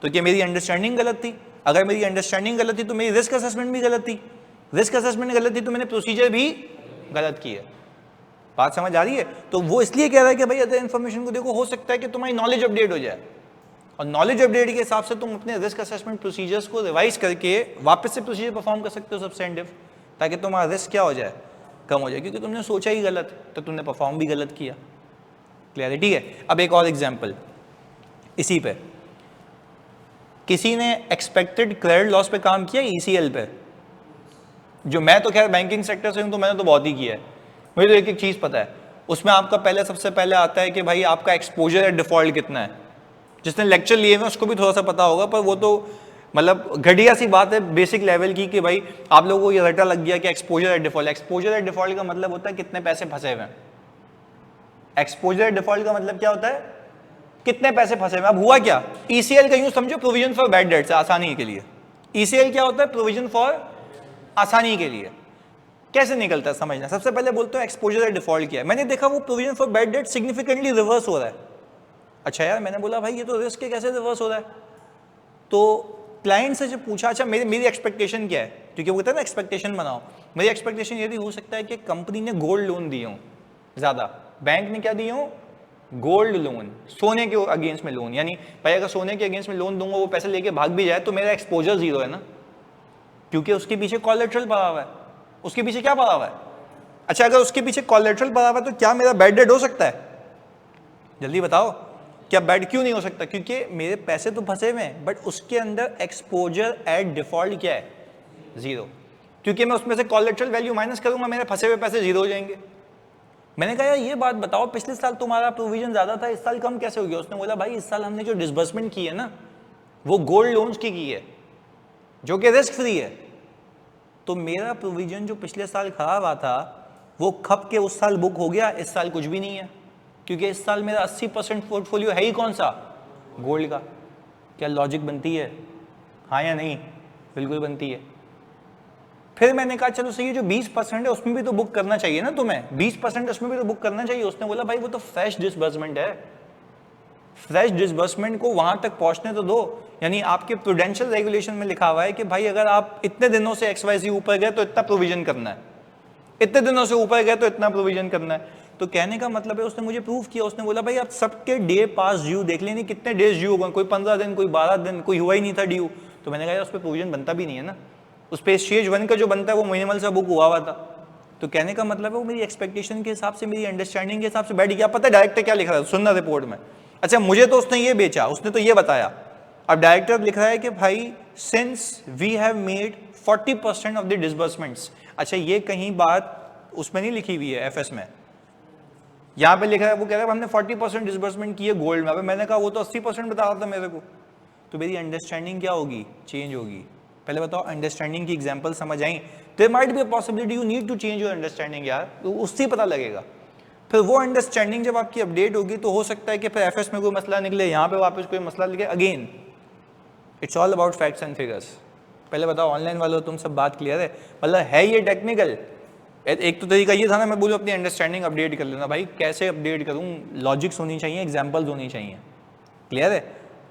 तो क्या मेरी अंडरस्टैंडिंग गलत थी? अगर मेरी अंडरस्टैंडिंग गलत थी तो मेरी रिस्क असेसमेंट भी गलत थी, रिस्क असेसमेंट गलत थी तो मैंने प्रोसीजर भी गलत की है। बात समझ आ रही है? तो वो इसलिए कह रहा है कि भाई अदर इन्फॉर्मेशन को देखो, हो सकता है कि तुम्हारी नॉलेज अपडेट हो जाए, और नॉलेज अपडेट के हिसाब से तुम अपने रिस्क असेसमेंट प्रोसीजर्स को रिवाइज करके वापस से प्रोसीजर परफॉर्म कर सकते हो सब्सटेंटिव, ताकि तुम्हारा रिस्क क्या हो जाए, कम हो जाए, क्योंकि तुमने सोचा ही गलत तो तुमने परफॉर्म भी गलत किया। क्लियरिटी है? अब एक और एग्जाम्पल इसी पे, किसी ने एक्सपेक्टेड क्रेडिट लॉस पे काम किया ECL पे, जो मैं तो खैर बैंकिंग सेक्टर से हूँ तो मैंने तो बहुत ही किया है, मुझे तो एक एक चीज़ पता है। उसमें आपका पहले सबसे पहले आता है कि भाई आपका एक्सपोजर एट डिफॉल्ट कितना है। जिसने लेक्चर लिए हुए उसको भी थोड़ा सा पता होगा, पर वो तो मतलब घटिया सी बात है बेसिक लेवल की कि भाई आप लोगों को ये रटा लग गया कि exposure at default. Exposure at default का मतलब होता है कितने पैसे फंसे हुए हैं। एक्सपोजर एट डिफॉल्ट का मतलब क्या होता है, कितने पैसे फंसे हुए। अब हुआ क्या, ईसीएल का यूं समझो प्रोविजन फॉर बैड डेट्स, आसानी के लिए। ईसीएल क्या होता है, प्रोविजन फॉर आसानी के लिए। कैसे निकलता है समझना, सबसे पहले बोलते हैं एक्सपोजर एट डिफॉल्ट क्या है। मैंने देखा वो provision for bad debt significantly reverse हो रहा है। अच्छा यार, मैंने बोला भाई ये तो रिस्क है, कैसे रिवर्स हो रहा है। तो क्लाइंट से जब पूछा, अच्छा मेरी एक्सपेक्टेशन क्या है, क्योंकि वो कहता है ना एक्सपेक्टेशन बनाओ। मेरी एक्सपेक्टेशन ये भी हो सकता है कि कंपनी ने गोल्ड लोन दिए हों ज़्यादा, बैंक ने क्या दिए हों, गोल्ड लोन, सोने के अगेंस्ट में लोन। यानी भाई अगर सोने के अगेंस्ट में लोन दूंगा, वो पैसे लेके भाग भी जाए तो मेरा एक्सपोजर जीरो है ना, क्योंकि उसके पीछे कोलेटरल पड़ा हुआ है। उसके पीछे क्या पड़ा हुआ है। अच्छा, अगर उसके पीछे कोलेटरल पड़ा हुआ है तो क्या मेरा बैड डेट हो सकता है, जल्दी बताओ। क्या बैड क्यों नहीं हो सकता, क्योंकि मेरे पैसे तो फंसे हुए हैं, बट उसके अंदर एक्सपोजर एट डिफॉल्ट क्या है, जीरो। क्योंकि मैं उसमें से कोलेटरल वैल्यू माइनस करूंगा, मेरे फंसे हुए पैसे जीरो हो जाएंगे। मैंने कहा यार ये बात बताओ, पिछले साल तुम्हारा प्रोविजन ज्यादा था, इस साल कम कैसे हो गया। उसने बोला भाई इस साल हमने जो डिसबर्समेंट की है ना, वो गोल्ड लोन्स की है, जो कि रिस्क फ्री है। तो मेरा प्रोविजन जो पिछले साल खराब रहा था, वो खप के उस साल बुक हो गया, इस साल कुछ भी नहीं है, क्योंकि इस साल मेरा 80% पोर्टफोलियो है ही कौन सा, गोल्ड का। क्या लॉजिक बनती है, हाँ या नहीं, बिल्कुल बनती है। फिर मैंने कहा चलो सही है, जो 20% है उसमें भी तो बुक करना चाहिए ना तुम्हें, 20% उसमें भी तो बुक करना चाहिए। उसने बोला भाई वो तो फ्रेश डिसबर्समेंट है, फ्रेश डिसबर्समेंट को वहां तक पहुंचने तो दो। यानी आपके प्रूडेंशियल रेगुलेशन में लिखा हुआ है कि भाई अगर आप इतने दिनों से XYZ ऊपर गए तो इतना प्रोविजन करना है, इतने दिनों से ऊपर गए तो इतना प्रोविजन करना है। तो कहने का मतलब है, उसने मुझे प्रूफ किया। उसने बोला भाई आप सबके डे पास ड्यू देख लेंगे, कितने डेज ड्यू होगा, कोई 15 दिन, कोई 12 दिन, कोई हुआ ही नहीं था ड्यू। तो मैंने कहा उस पर प्रोविजन बनता भी नहीं है ना, उस पर स्टेज 1 का जो बनता है वो मिनिमल सा बुक हुआ था। तो कहने का मतलब है वो मेरी एक्सपेक्टेशन के हिसाब से, मेरी अंडरस्टैंडिंग के हिसाब से बैठ गया। पता है डायरेक्टर क्या लिख रहा है, सुनना रिपोर्ट में। अच्छा मुझे तो उसने ये बेचा, उसने तो ये बताया। अब डायरेक्टर लिख रहा है कि भाई since we have made 40% of the disbursements. अच्छा ये कहीं बात उसमें नहीं लिखी हुई है एफएस में, यहाँ पे लिखा है, वो कह रहा है हमने 40% डिसबर्समेंट की है गोल्ड में। मैंने कहा वो तो 80% बता रहा था मेरे को। तो मेरी अंडरस्टैंडिंग क्या होगी, चेंज होगी। पहले बताओ अंडरस्टैंडिंग की एग्जांपल समझ आई। There might be a possibility, you need to change your understanding यार, तो उससे पता लगेगा। फिर वो अंडरस्टैंडिंग जब आपकी अपडेट होगी तो हो सकता है कि फिर एफएस में कोई मसला निकले, यहाँ पे वापस कोई मसला निकले। Again it's all about facts and figures. पहले बताओ ऑनलाइन वालों तुम सब बात क्लियर है, मतलब है ये टेक्निकल। एक तो तरीका ये था ना, मैं बोलूँ अपनी अंडरस्टैंडिंग अपडेट कर लेना। भाई कैसे अपडेट करूँ, लॉजिक्स होनी चाहिए, एग्जाम्पल्स होनी चाहिए, क्लियर है।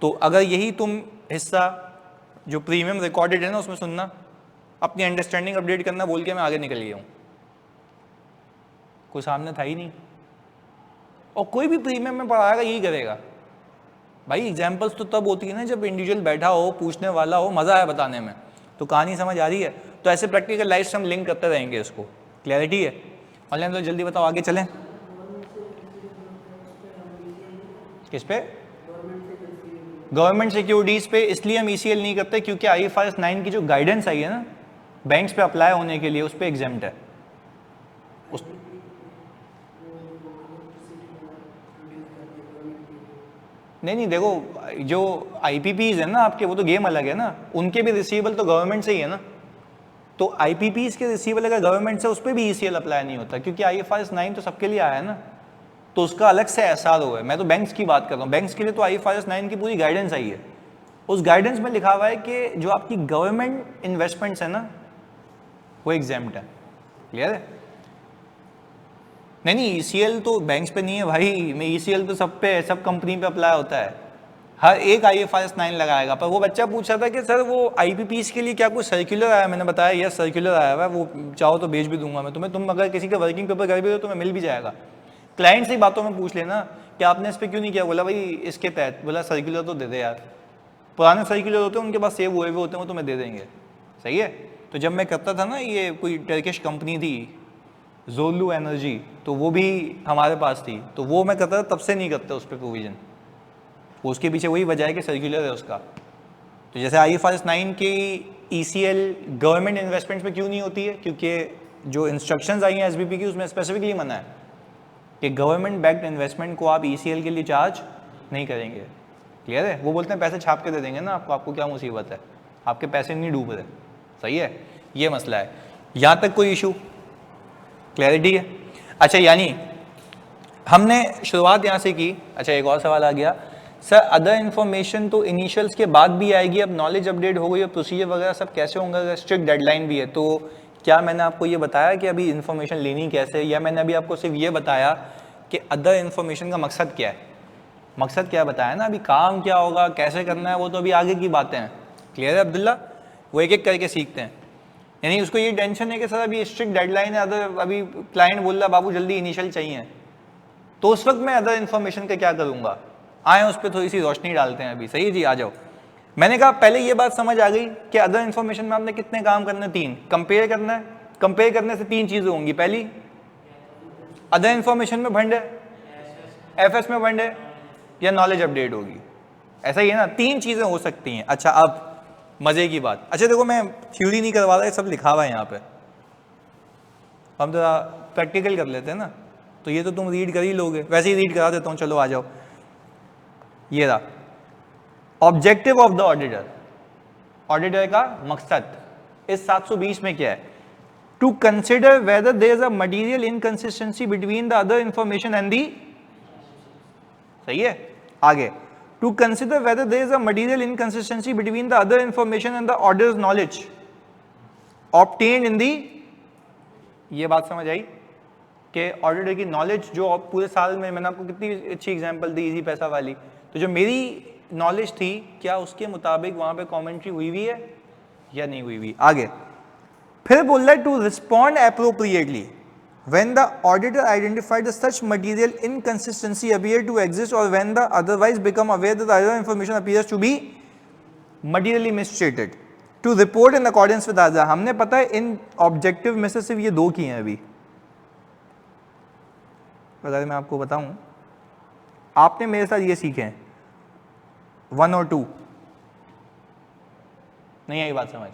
तो अगर यही तुम हिस्सा जो प्रीमियम रिकॉर्डेड है ना उसमें सुनना, अपनी अंडरस्टैंडिंग अपडेट करना बोल के मैं आगे निकल गया हूँ, कोई सामने था ही नहीं। और कोई भी प्रीमियम में पढ़ाएगा यही करेगा भाई। एग्जाम्पल्स तो तब होती है ना जब इंडिविजुअल बैठा हो, पूछने वाला हो, मजा आए बताने में, तो कहानी समझ आ रही है। तो ऐसे प्रैक्टिकल लाइफ से हम लिंक करते रहेंगे इसको, क्लैरिटी है। ऑनलाइन तो जल्दी बताओ, आगे चलें। किस पे, गवर्नमेंट सिक्योरिटीज पे। इसलिए हम ECL नहीं करते क्योंकि IFRS 9 की जो गाइडेंस आई है ना बैंक्स पे अप्लाई होने के लिए, उस पे एग्जेम्प्ट है। उस नहीं देखो, जो IPPs है ना आपके, वो तो गेम अलग है ना, उनके भी रिसीवेबल तो गवर्नमेंट से ही है ना। तो IPPs के रिसीवेबल अगर गवर्नमेंट से, उस पर भी ECL अप्लाई नहीं होता, क्योंकि IFRS 9 तो सबके लिए आया है ना, तो उसका अलग से एहसास हुआ है। मैं तो बैंक्स की बात कर रहा हूँ, बैंक्स के लिए तो IFRS 9 की पूरी गाइडेंस आई है। उस गाइडेंस में लिखा हुआ है कि जो आपकी गवर्नमेंट इन्वेस्टमेंट्स है ना वो एग्जेम्प्ट है, क्लियर है। नहीं ECL तो बैंक्स पे नहीं है भाई, मैं ECL तो सब पे, सब कंपनी पे अप्लाई होता है, हर एक IFRS 9 लगाएगा। पर वो बच्चा पूछ रहा था कि सर वो IPPs के लिए क्या कोई सर्कुलर आया। मैंने बताया यस सर्कुलर आया हुआ है, वो चाहो तो भेज भी दूंगा मैं तुम्हें। तुम अगर किसी का वर्किंग पेपर कर भी हो तो तुम्हें मिल भी जाएगा। क्लाइंट से बातों में पूछ लेना कि आपने इस पर क्यों नहीं किया, बोला भाई इसके तहत, बोला सर्कुलर तो दे दे यार, पुराने सर्कुलर होते हैं उनके पास सेव हुए होते हैं, वो तुम्हें दे देंगे, सही है। तो जब मैं करता था ना, ये कोई टर्किश कंपनी थी जोलू एनर्जी, तो वो भी हमारे पास थी, तो वो मैं करता था, तब से नहीं करते उस पर प्रोविजन। उसके पीछे वही वजह है कि सर्कुलर है उसका। तो जैसे IFRS 9 की ECL गवर्नमेंट इन्वेस्टमेंट्स में क्यों नहीं होती है, क्योंकि जो इंस्ट्रक्शंस आई हैं SBP की उसमें स्पेसिफिकली मना है कि गवर्नमेंट बैक्ड इन्वेस्टमेंट को आप ECL के लिए चार्ज नहीं करेंगे। क्लियर है? वो बोलते हैं पैसे छाप के दे देंगे ना आपको क्या मुसीबत है, आपके पैसे नहीं डूब रहे। सही है, ये मसला है। यहाँ तक कोई इशू, क्लैरिटी है? अच्छा, यानी हमने शुरुआत यहाँ से की। अच्छा, एक और सवाल आ गया, सर अदर इन्फॉर्मेशन तो इनिशियल्स के बाद भी आएगी, अब नॉलेज अपडेट हो गई है, प्रोसीजर वगैरह सब कैसे होंगे अगर स्ट्रिक्ट डेडलाइन भी है? तो क्या मैंने आपको ये बताया कि अभी इन्फॉर्मेशन लेनी कैसे, या मैंने अभी आपको सिर्फ ये बताया कि अदर इन्फॉर्मेशन का मकसद क्या है? मकसद क्या बताया ना, अभी काम क्या होगा, कैसे करना है, वो तो अभी आगे की बातें हैं। क्लियर है अब्दुल्ला? वो एक एक करके सीखते हैं। यानी उसको ये टेंशन है कि सर अभी स्ट्रिक्ट डेडलाइन है, अदर अभी क्लाइंट बोल रहा बाबू जल्दी इनिशियल चाहिए, तो उस वक्त मैं अदर इन्फॉर्मेशन का क्या करूँगा? आए उस पर थोड़ी सी रोशनी डालते हैं अभी। सही है जी, आ जाओ। मैंने कहा पहले ये बात समझ आ गई कि अदर इन्फॉर्मेशन में आपने कितने काम करने, 3 कंपेयर करना है। कंपेयर करने से 3 चीजें होंगी। पहली, अदर इन्फॉर्मेशन में भंड है, FS में भंड है, या नॉलेज अपडेट होगी। ऐसा ही है ना, 3 चीजें हो सकती हैं। अच्छा, अब मजे की बात। अच्छा देखो, मैं थ्योरी नहीं करवा रहा, सब लिखा हुआ है यहाँ पे, हम तो प्रैक्टिकल कर लेते हैं ना, तो ये तो तुम रीड कर ही लोगे, वैसे ही रीड करा देता हूँ। चलो आ जाओ, ये रहा objective of the auditor. Auditor का मकसद इस 720 में क्या है? To consider whether there is a material inconsistency between the other information and the, सही है, आगे, to consider whether there is a material inconsistency between the other information and the auditor's knowledge obtained in the, ये बात समझ आई कि auditor की knowledge जो पूरे साल में, मैंने आपको कितनी अच्छी एग्जांपल दी इजी पैसा वाली, तो जो मेरी नॉलेज थी क्या उसके मुताबिक वहां पे कमेंट्री हुई हुई है या नहीं हुई हुई? आगे फिर बोल रहा है to respond appropriately when the auditor identified that such material inconsistency appear to exist or when the otherwise become aware that the other information appears to be materially misstated to report in accordance with other। हमने पता है इन objective में से सिर्फ ये 2 किए हैं अभी। अगर मैं आपको बताऊं, आपने मेरे साथ ये सीखे हैं 1 और 2, नहीं आई बात समझ?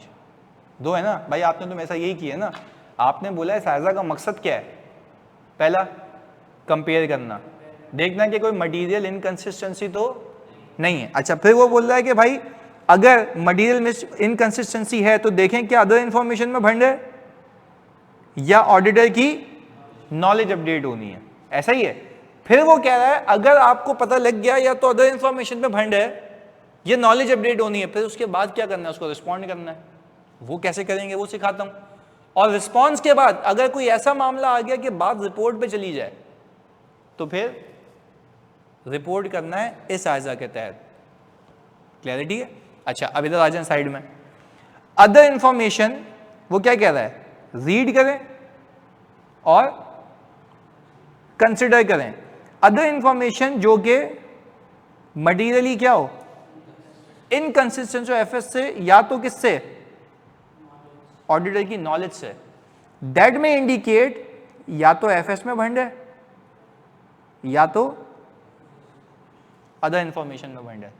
2 है ना भाई, आपने तो मेरे साथ यही किया है ना। आपने बोला है साइजा का मकसद क्या है? पहला, कंपेयर करना, देखना कि कोई मटेरियल इनकंसिस्टेंसी तो नहीं है। अच्छा, फिर वो बोल रहा है कि भाई अगर मटेरियल में इनकंसिस्टेंसी है तो देखें क्या अदर इंफॉर्मेशन में भंड है या ऑडिटर की नॉलेज अपडेट होनी है। ऐसा ही है। फिर वो कह रहा है अगर आपको पता लग गया या तो अदर इंफॉर्मेशन में भंड है या नॉलेज अपडेट होनी है, फिर उसके बाद क्या करना है? उसको रिस्पॉन्ड करना है। वो कैसे करेंगे वो सिखाता हूं। और रिस्पॉन्स के बाद अगर कोई ऐसा मामला आ गया कि बात रिपोर्ट पे चली जाए तो फिर रिपोर्ट करना है इस आयजा के तहत। क्लैरिटी है? अच्छा, अब इधर आ जाए साइड में। अदर इंफॉर्मेशन वो क्या कह रहा है? रीड करें और कंसिडर करें। अदर इंफॉर्मेशन जो कि मटीरियली क्या हो, इनकंसिस्टेंसी एफएस से या तो किससे, ऑडिटर की नॉलेज से, दैट में इंडिकेट या तो एफएस में भंड है या तो अदर इंफॉर्मेशन में भंड है।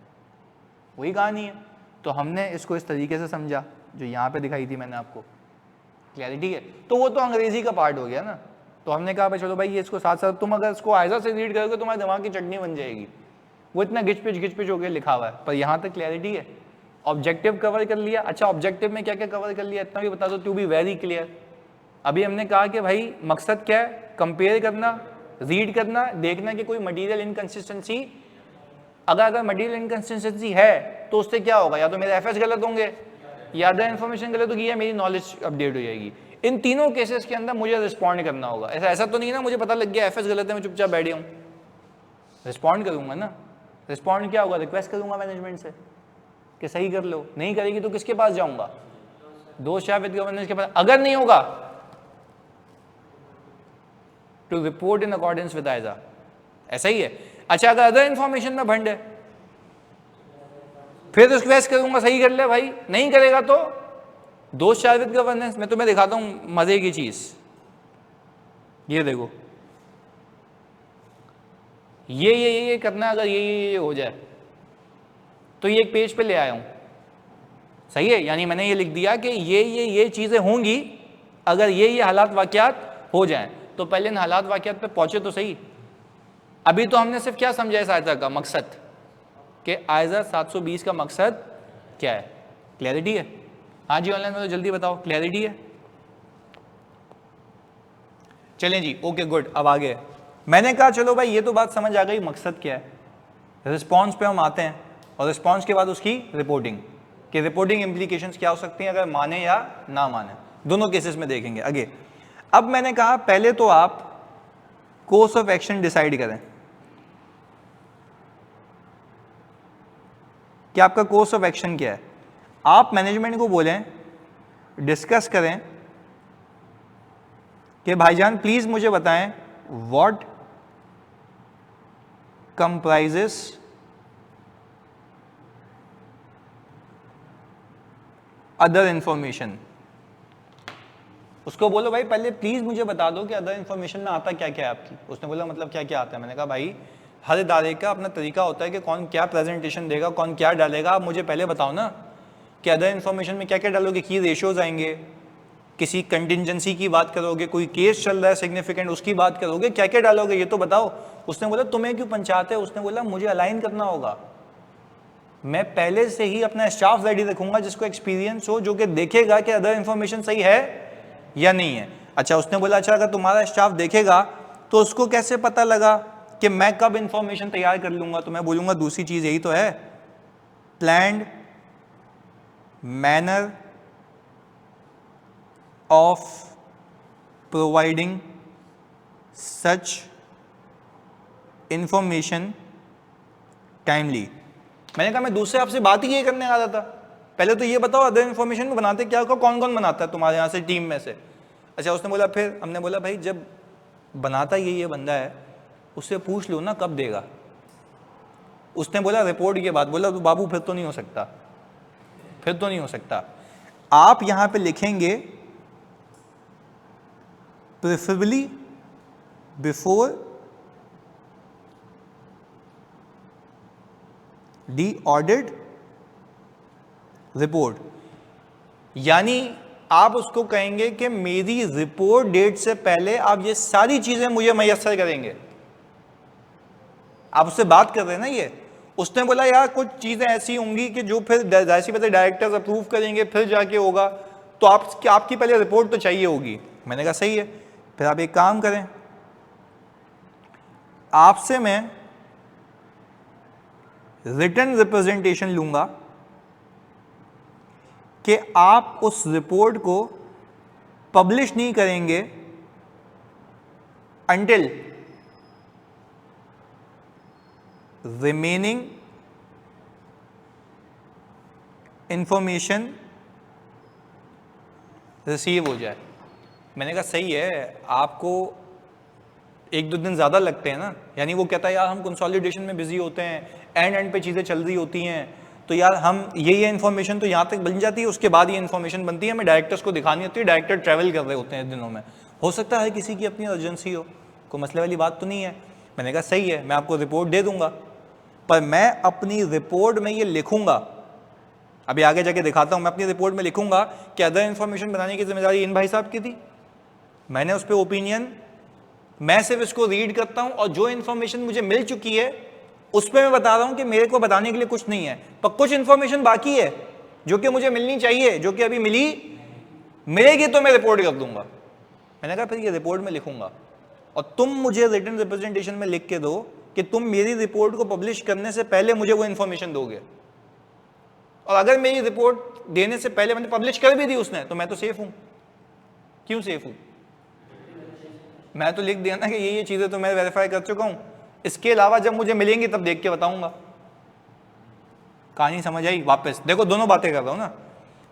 वही कहानी है। तो हमने इसको इस तरीके से समझा जो यहां पे दिखाई थी मैंने आपको। क्लैरिटी है? तो वो तो अंग्रेजी का पार्ट हो गया ना। तो हमने कहा भाई चलो भाई ये इसको साथ साथ तुम अगर इसको आयजा से रीड करोगे तुम्हारे दिमाग की चटनी बन जाएगी। वो इतना घिच पिच होकर लिखा हुआ है, पर यहां तक क्लैरिटी है। ऑब्जेक्टिव कवर कर लिया। अच्छा, ऑब्जेक्टिव में क्या क्या कवर कर लिया इतना भी बता दो, टू बी वेरी क्लियर। अभी हमने कहा कि भाई मकसद क्या है? कंपेयर करना, रीड करना, देखना कि कोई मटीरियल इनकंसिस्टेंसी, अगर मटीरियल इनकंसिस्टेंसी है तो उससे क्या होगा, या तो मेरे एफएस गलत होंगे या अदर इन्फॉर्मेशन गलत होगी या मेरी नॉलेज अपडेट हो जाएगी। इन तीनों केसेस के अंदर मुझे रिस्पॉन्ड करना होगा। ऐसा तो नहीं ना मुझे पता लग गया एफएस गलत है मैं चुपचाप बैठे हूँ, रिस्पॉन्ड करूंगा ना। रिस्पॉन्ड क्या होगा? रिक्वेस्ट करूंगा मैनेजमेंट से कि सही कर लो। नहीं करेगी तो किसके पास जाऊंगा? दोस्त या विद गवर्नेंस के पास। अगर नहीं होगा to report in accordance with ISA. ऐसा ही है। अच्छा, अगर अदर इंफॉर्मेशन में भंड है फिर रिक्वेस्ट करूंगा सही कर ले भाई। नहीं करेगा तो दोस्त या विद गवर्नेंस। मैं तुम्हें दिखाता हूं मजे की चीज। ये देखो, ये करना है। अगर ये हो जाए तो ये एक पेज पे ले आया हूं, सही है। यानी मैंने ये लिख दिया कि ये चीजें होंगी अगर ये हालात वाकयात हो जाएं। तो पहले इन हालात वाकयात पे पहुंचे तो सही। अभी तो हमने सिर्फ क्या समझा इस आयता का मकसद, कि आयजा 720 का मकसद क्या है। क्लैरिटी है? हाँ जी ऑनलाइन में तो जल्दी बताओ, क्लैरिटी है? चलें जी, ओके गुड। अब आगे मैंने कहा चलो भाई ये तो बात समझ आ गई मकसद क्या है। रिस्पॉन्स पे हम आते हैं और रिस्पॉन्स के बाद उसकी रिपोर्टिंग, कि रिपोर्टिंग इम्प्लीकेशंस क्या हो सकती हैं अगर माने या ना माने, दोनों केसेस में देखेंगे आगे। अब मैंने कहा पहले तो आप कोर्स ऑफ एक्शन डिसाइड करें कि आपका कोर्स ऑफ एक्शन क्या है। आप मैनेजमेंट को बोलें, डिस्कस करें कि भाईजान प्लीज मुझे बताएं व्हाट कंप्राइजेस अदर इंफॉर्मेशन। उसको बोलो भाई पहले प्लीज मुझे बता दो कि अदर इंफॉर्मेशन में आता क्या क्या है आपकी। उसने बोला मतलब क्या क्या आता है। मैंने कहा भाई हर इदारे का अपना तरीका होता है कि कौन क्या प्रेजेंटेशन देगा, कौन क्या डालेगा। आप मुझे पहले बताओ ना कि अदर इंफॉर्मेशन में क्या क्या डालोगे, की रेशियोज आएंगे, किसी कंटिजेंसी की बात करोगे, कोई केस चल रहा है सिग्निफिकेंट उसकी बात करोगे, क्या क्या डालोगे ये तो बताओ। उसने बोला तुम्हें क्यों पंचायत है। उसने बोला मुझे अलाइन करना होगा, मैं पहले से ही अपना स्टाफ रेडी रखूंगा जिसको एक्सपीरियंस हो, जो कि देखेगा कि अदर इंफॉर्मेशन सही है या नहीं है। अच्छा उसने बोला अच्छा अगर तुम्हारा स्टाफ देखेगा तो उसको कैसे पता लगा कि मैं कब इंफॉर्मेशन तैयार कर लूंगा। तो मैं बोलूंगा दूसरी चीज यही तो है, planned manner of providing such information timely. मैंने कहा मैं दूसरे आपसे बात ही ये करने आ रहा था, पहले तो ये बताओ अदर इंफॉर्मेशन में बनाते क्या होगा, कौन कौन बनाता है तुम्हारे यहाँ से टीम में से। अच्छा उसने बोला, फिर हमने बोला भाई जब बनाता ये बंदा है उससे पूछ लो ना कब देगा। उसने बोला रिपोर्ट के बाद। बोला तो बाबू फिर तो नहीं हो सकता, फिर तो नहीं हो सकता। आप यहां पे लिखेंगे preferably before the audit report, यानी आप उसको कहेंगे कि मेरी रिपोर्ट डेट से पहले आप ये सारी चीजें मुझे मैसर करेंगे। आप उससे बात कर रहे हैं ना ये। उसने बोला यार कुछ चीजें ऐसी होंगी कि जो फिर जाहिर सी बात है डायरेक्टर्स अप्रूव करेंगे फिर जाके होगा, तो आपकी पहले रिपोर्ट तो चाहिए होगी। मैंने कहा सही है, फिर आप एक काम करें, आपसे मैं रिटन रिप्रेजेंटेशन लूंगा कि आप उस रिपोर्ट को पब्लिश नहीं करेंगे अंटिल रिमेनिंग इंफॉर्मेशन रिसीव हो जाए। मैंने कहा सही है, आपको एक दो दिन ज़्यादा लगते हैं ना। यानी वो कहता है यार हम कंसोलिडेशन में बिजी होते हैं, एंड पे चीज़ें चल रही होती हैं, तो यार हम ये इन्फॉर्मेशन तो यहाँ तक बन जाती है, उसके बाद ये इन्फॉर्मेशन बनती है, हमें डायरेक्टर्स को दिखानी होती है, डायरेक्टर ट्रैवल कर रहे होते हैं दिनों में। हो सकता है किसी की अपनी अर्जेंसी हो, कोई मसले वाली बात तो नहीं है। मैंने कहा सही है, मैं आपको रिपोर्ट दे दूंगा, पर मैं अपनी रिपोर्ट में ये लिखूंगा, अभी आगे जाके दिखाता हूं, मैं अपनी रिपोर्ट में लिखूंगा कि अदर इंफॉर्मेशन बनाने की जिम्मेदारी इन भाई साहब की थी, मैंने उस पर ओपिनियन, मैं सिर्फ इसको रीड करता हूं और जो इन्फॉर्मेशन मुझे मिल चुकी है उस पर मैं बता रहा हूं कि मेरे को बताने के लिए कुछ नहीं है, पर कुछ इन्फॉर्मेशन बाकी है जो कि मुझे मिलनी चाहिए, जो कि अभी मिलेगी तो मैं रिपोर्ट कर दूंगा। मैंने कहा फिर ये रिपोर्ट में लिखूंगा और तुम मुझे रिटन रिप्रेजेंटेशन में लिख के दो कि तुम मेरी रिपोर्ट को पब्लिश करने से पहले मुझे वो इन्फॉर्मेशन दोगे, और अगर मेरी रिपोर्ट देने से पहले मैंने पब्लिश कर भी दी उसने तो मैं तो सेफ हूं। क्यों सेफ हूं? मैं तो लिख दिया ना कि ये चीजें तो मैं वेरीफाई कर चुका हूं, इसके अलावा जब मुझे मिलेंगी तब देख के बताऊंगा। कहानी समझ आई? वापस देखो, दोनों बातें कर रहा हूं ना।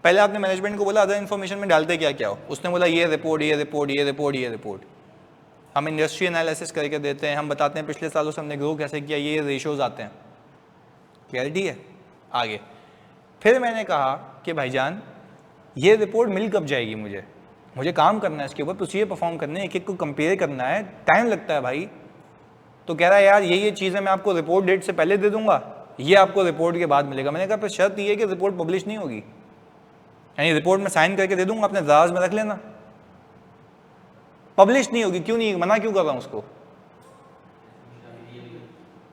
पहले आपने मैनेजमेंट को बोला अदर इन्फॉर्मेशन में डालते क्या क्या हो, उसने बोला ये रिपोर्ट ये रिपोर्ट ये रिपोर्ट ये रिपोर्ट। हम इंडस्ट्री एनालिसिस करके देते हैं, हम बताते हैं पिछले सालों से हमने ग्रो कैसे किया, ये रेशियोज आते हैं। क्लैरिटी है? आगे फिर मैंने कहा कि भाईजान ये रिपोर्ट मिल कब जाएगी, मुझे काम करना है इसके ऊपर, प्रोसीजर परफॉर्म करने, एक एक को कंपेयर करना है, टाइम लगता है भाई। तो कह रहा है यार ये चीज़ें मैं आपको रिपोर्ट डेट से पहले दे दूंगा, ये आपको रिपोर्ट के बाद मिलेगा। मैंने कहा फिर शर्त ये है कि रिपोर्ट पब्लिश नहीं होगी, यानी रिपोर्ट में साइन करके दे दूंगा, अपने दराज में रख लेना, पब्लिश नहीं होगी। क्यों नहीं, मना क्यों कर रहा हूँ उसको?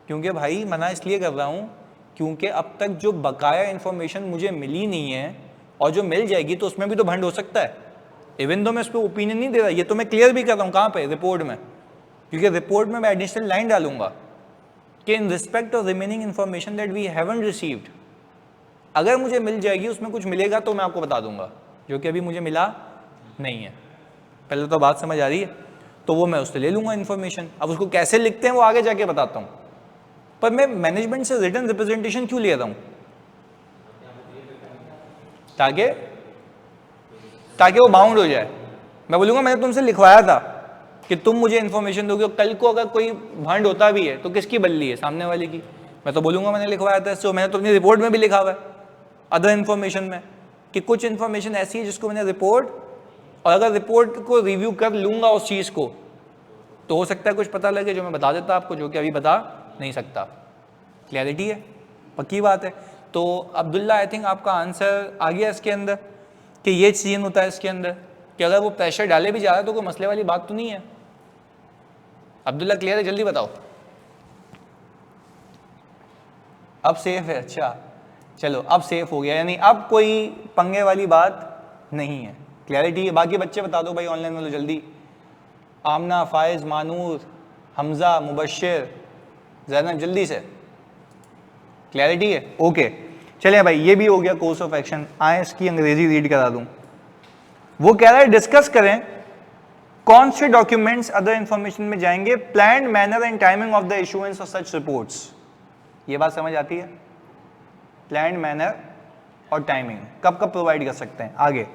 क्योंकि भाई मना इसलिए कर रहा हूँ क्योंकि अब तक जो बकाया इन्फॉर्मेशन मुझे मिली नहीं है और जो मिल जाएगी तो उसमें भी तो भंड हो सकता है। इवन दो मैं उस पर ओपिनियन नहीं दे रहा, ये तो मैं क्लियर भी कर रहा हूँ कहाँ पे, रिपोर्ट में, क्योंकि रिपोर्ट में मैं एडिशनल लाइन डालूंगा कि in respect of remaining information that we haven't received, अगर मुझे मिल जाएगी उसमें कुछ मिलेगा तो मैं आपको बता दूंगा, जो कि अभी मुझे मिला नहीं है। पहले तो बात समझ आ रही है? तो वो मैं उससे ले लूंगा इन्फॉर्मेशन। अब उसको कैसे लिखते हैं वो आगे जाके बताता हूँ, पर मैं मैनेजमेंट से रिटन रिप्रेजेंटेशन क्यों ले रहा हूँ? ताकि वो बाउंड हो जाए। मैं बोलूँगा मैंने तुमसे लिखवाया था कि तुम मुझे इन्फॉर्मेशन दोगे, कल को अगर कोई भंड होता भी है तो किसकी बल्ली है? सामने वाले की। मैं तो बोलूँगा मैंने लिखवाया था, इससे मैंने तो अपनी रिपोर्ट में भी लिखा हुआ है अदर इन्फॉर्मेशन में कि कुछ इन्फॉर्मेशन ऐसी है जिसको मैंने रिपोर्ट, और अगर रिपोर्ट को रिव्यू कर लूँगा उस चीज़ को तो हो सकता है कुछ पता लगे जो मैं बता देता आपको, जो कि अभी बता नहीं सकता। क्लैरिटी है? पक्की बात है? तो अब्दुल्ला आई थिंक आपका आंसर आ गया इसके अंदर कि ये सीन होता है इसके अंदर कि अगर वो प्रेशर डाले भी जा रहा है तो कोई मसले वाली बात तो नहीं है। अब्दुल्ला क्लियर है? जल्दी बताओ। अब सेफ है? अच्छा चलो अब सेफ हो गया, यानी अब कोई पंगे वाली बात नहीं है। क्लैरिटी है? बाकी बच्चे बता दो भाई ऑनलाइन वालों जल्दी। आमना, फायज, मानूर, हमजा, मुबश्शिर, ज़ैनब, जल्दी से। क्लैरिटी है? ओके चलिए भाई, ये भी हो गया कोर्स ऑफ एक्शन। आए इसकी अंग्रेजी रीड करा दूं। वो कह रहा है डिस्कस करें कौन से डॉक्यूमेंट्स अदर इंफॉर्मेशन में जाएंगे, planned manner and timing of the issuance of such reports. ये बात समझ आती है? प्लान्ड मैनर और टाइमिंग कब कब प्रोवाइड कर सकते हैं। आगे,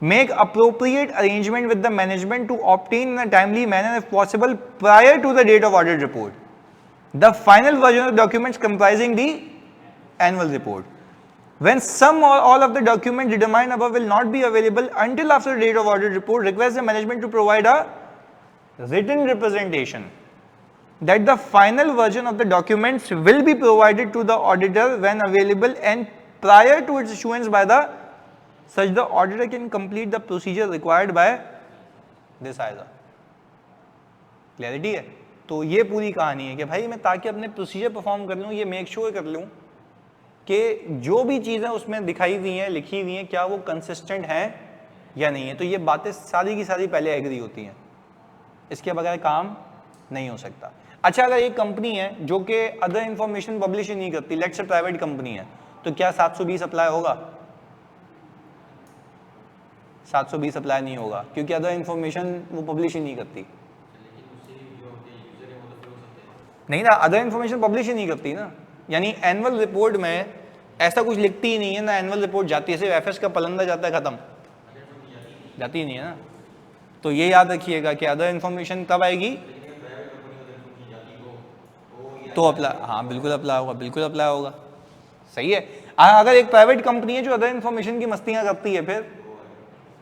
make appropriate arrangement with the management to obtain in a timely manner if possible prior to the date of audit report the final version of documents comprising the annual report. When some or all of the documents determined above will not be available until after the date of audit report, request the management to provide a written representation that the final version of the documents will be provided to the auditor when available and prior to its issuance by the such the auditor can complete the procedure required by this either. Clarity है? तो ये पूरी कहानी है कि भाई मैं ताकि अपने प्रोसीजर परफॉर्म कर लूँ, ये मेक श्योर कर लूँ कि जो भी चीज़ें उसमें दिखाई हुई हैं, लिखी हुई हैं, क्या वो कंसिस्टेंट हैं या नहीं है। तो ये बातें सारी की सारी पहले एग्री होती हैं, इसके बगैर काम नहीं हो सकता। अच्छा, अगर एक कंपनी है जो कि अदर इंफॉर्मेशन पब्लिश ही नहीं करती, लेट्स से प्राइवेट कंपनी है, तो क्या 720 अप्लाई होगा? 720 अप्लाई नहीं होगा क्योंकि अदर इंफॉर्मेशन वो पब्लिश ही नहीं करती। नहीं ना, अदर इंफॉर्मेशन पब्लिश ही नहीं करती ना, यानी एनुअल रिपोर्ट में ऐसा कुछ लिखती ही नहीं है ना, एनुअल रिपोर्ट जाती है, सिर्फ एफएस का पलंदा जाता है, खत्म, जाती ही नहीं है ना। तो ये याद रखिएगा कि अदर इंफॉर्मेशन कब आएगी तो अप्लाई, हाँ बिल्कुल अप्लाई होगा, बिल्कुल अप्लाई होगा। सही है? अगर एक प्राइवेट कंपनी है जो अदर इंफॉर्मेशन की मस्तियाँ करती है फिर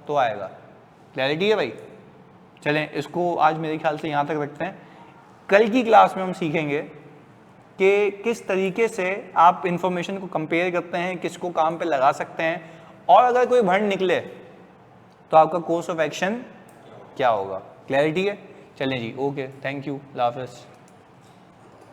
तो आएगा। क्लैरिटी है भाई? चलें इसको आज मेरे ख्याल से यहाँ तक रखते हैं। कल की क्लास में हम सीखेंगे कि किस तरीके से आप इंफॉर्मेशन को कंपेयर करते हैं, किसको काम पे लगा सकते हैं, और अगर कोई भंड निकले तो आपका कोर्स ऑफ एक्शन क्या होगा। क्लैरिटी है? चलें जी, ओके, थैंक यू, अल्लाह हाफ़िज़।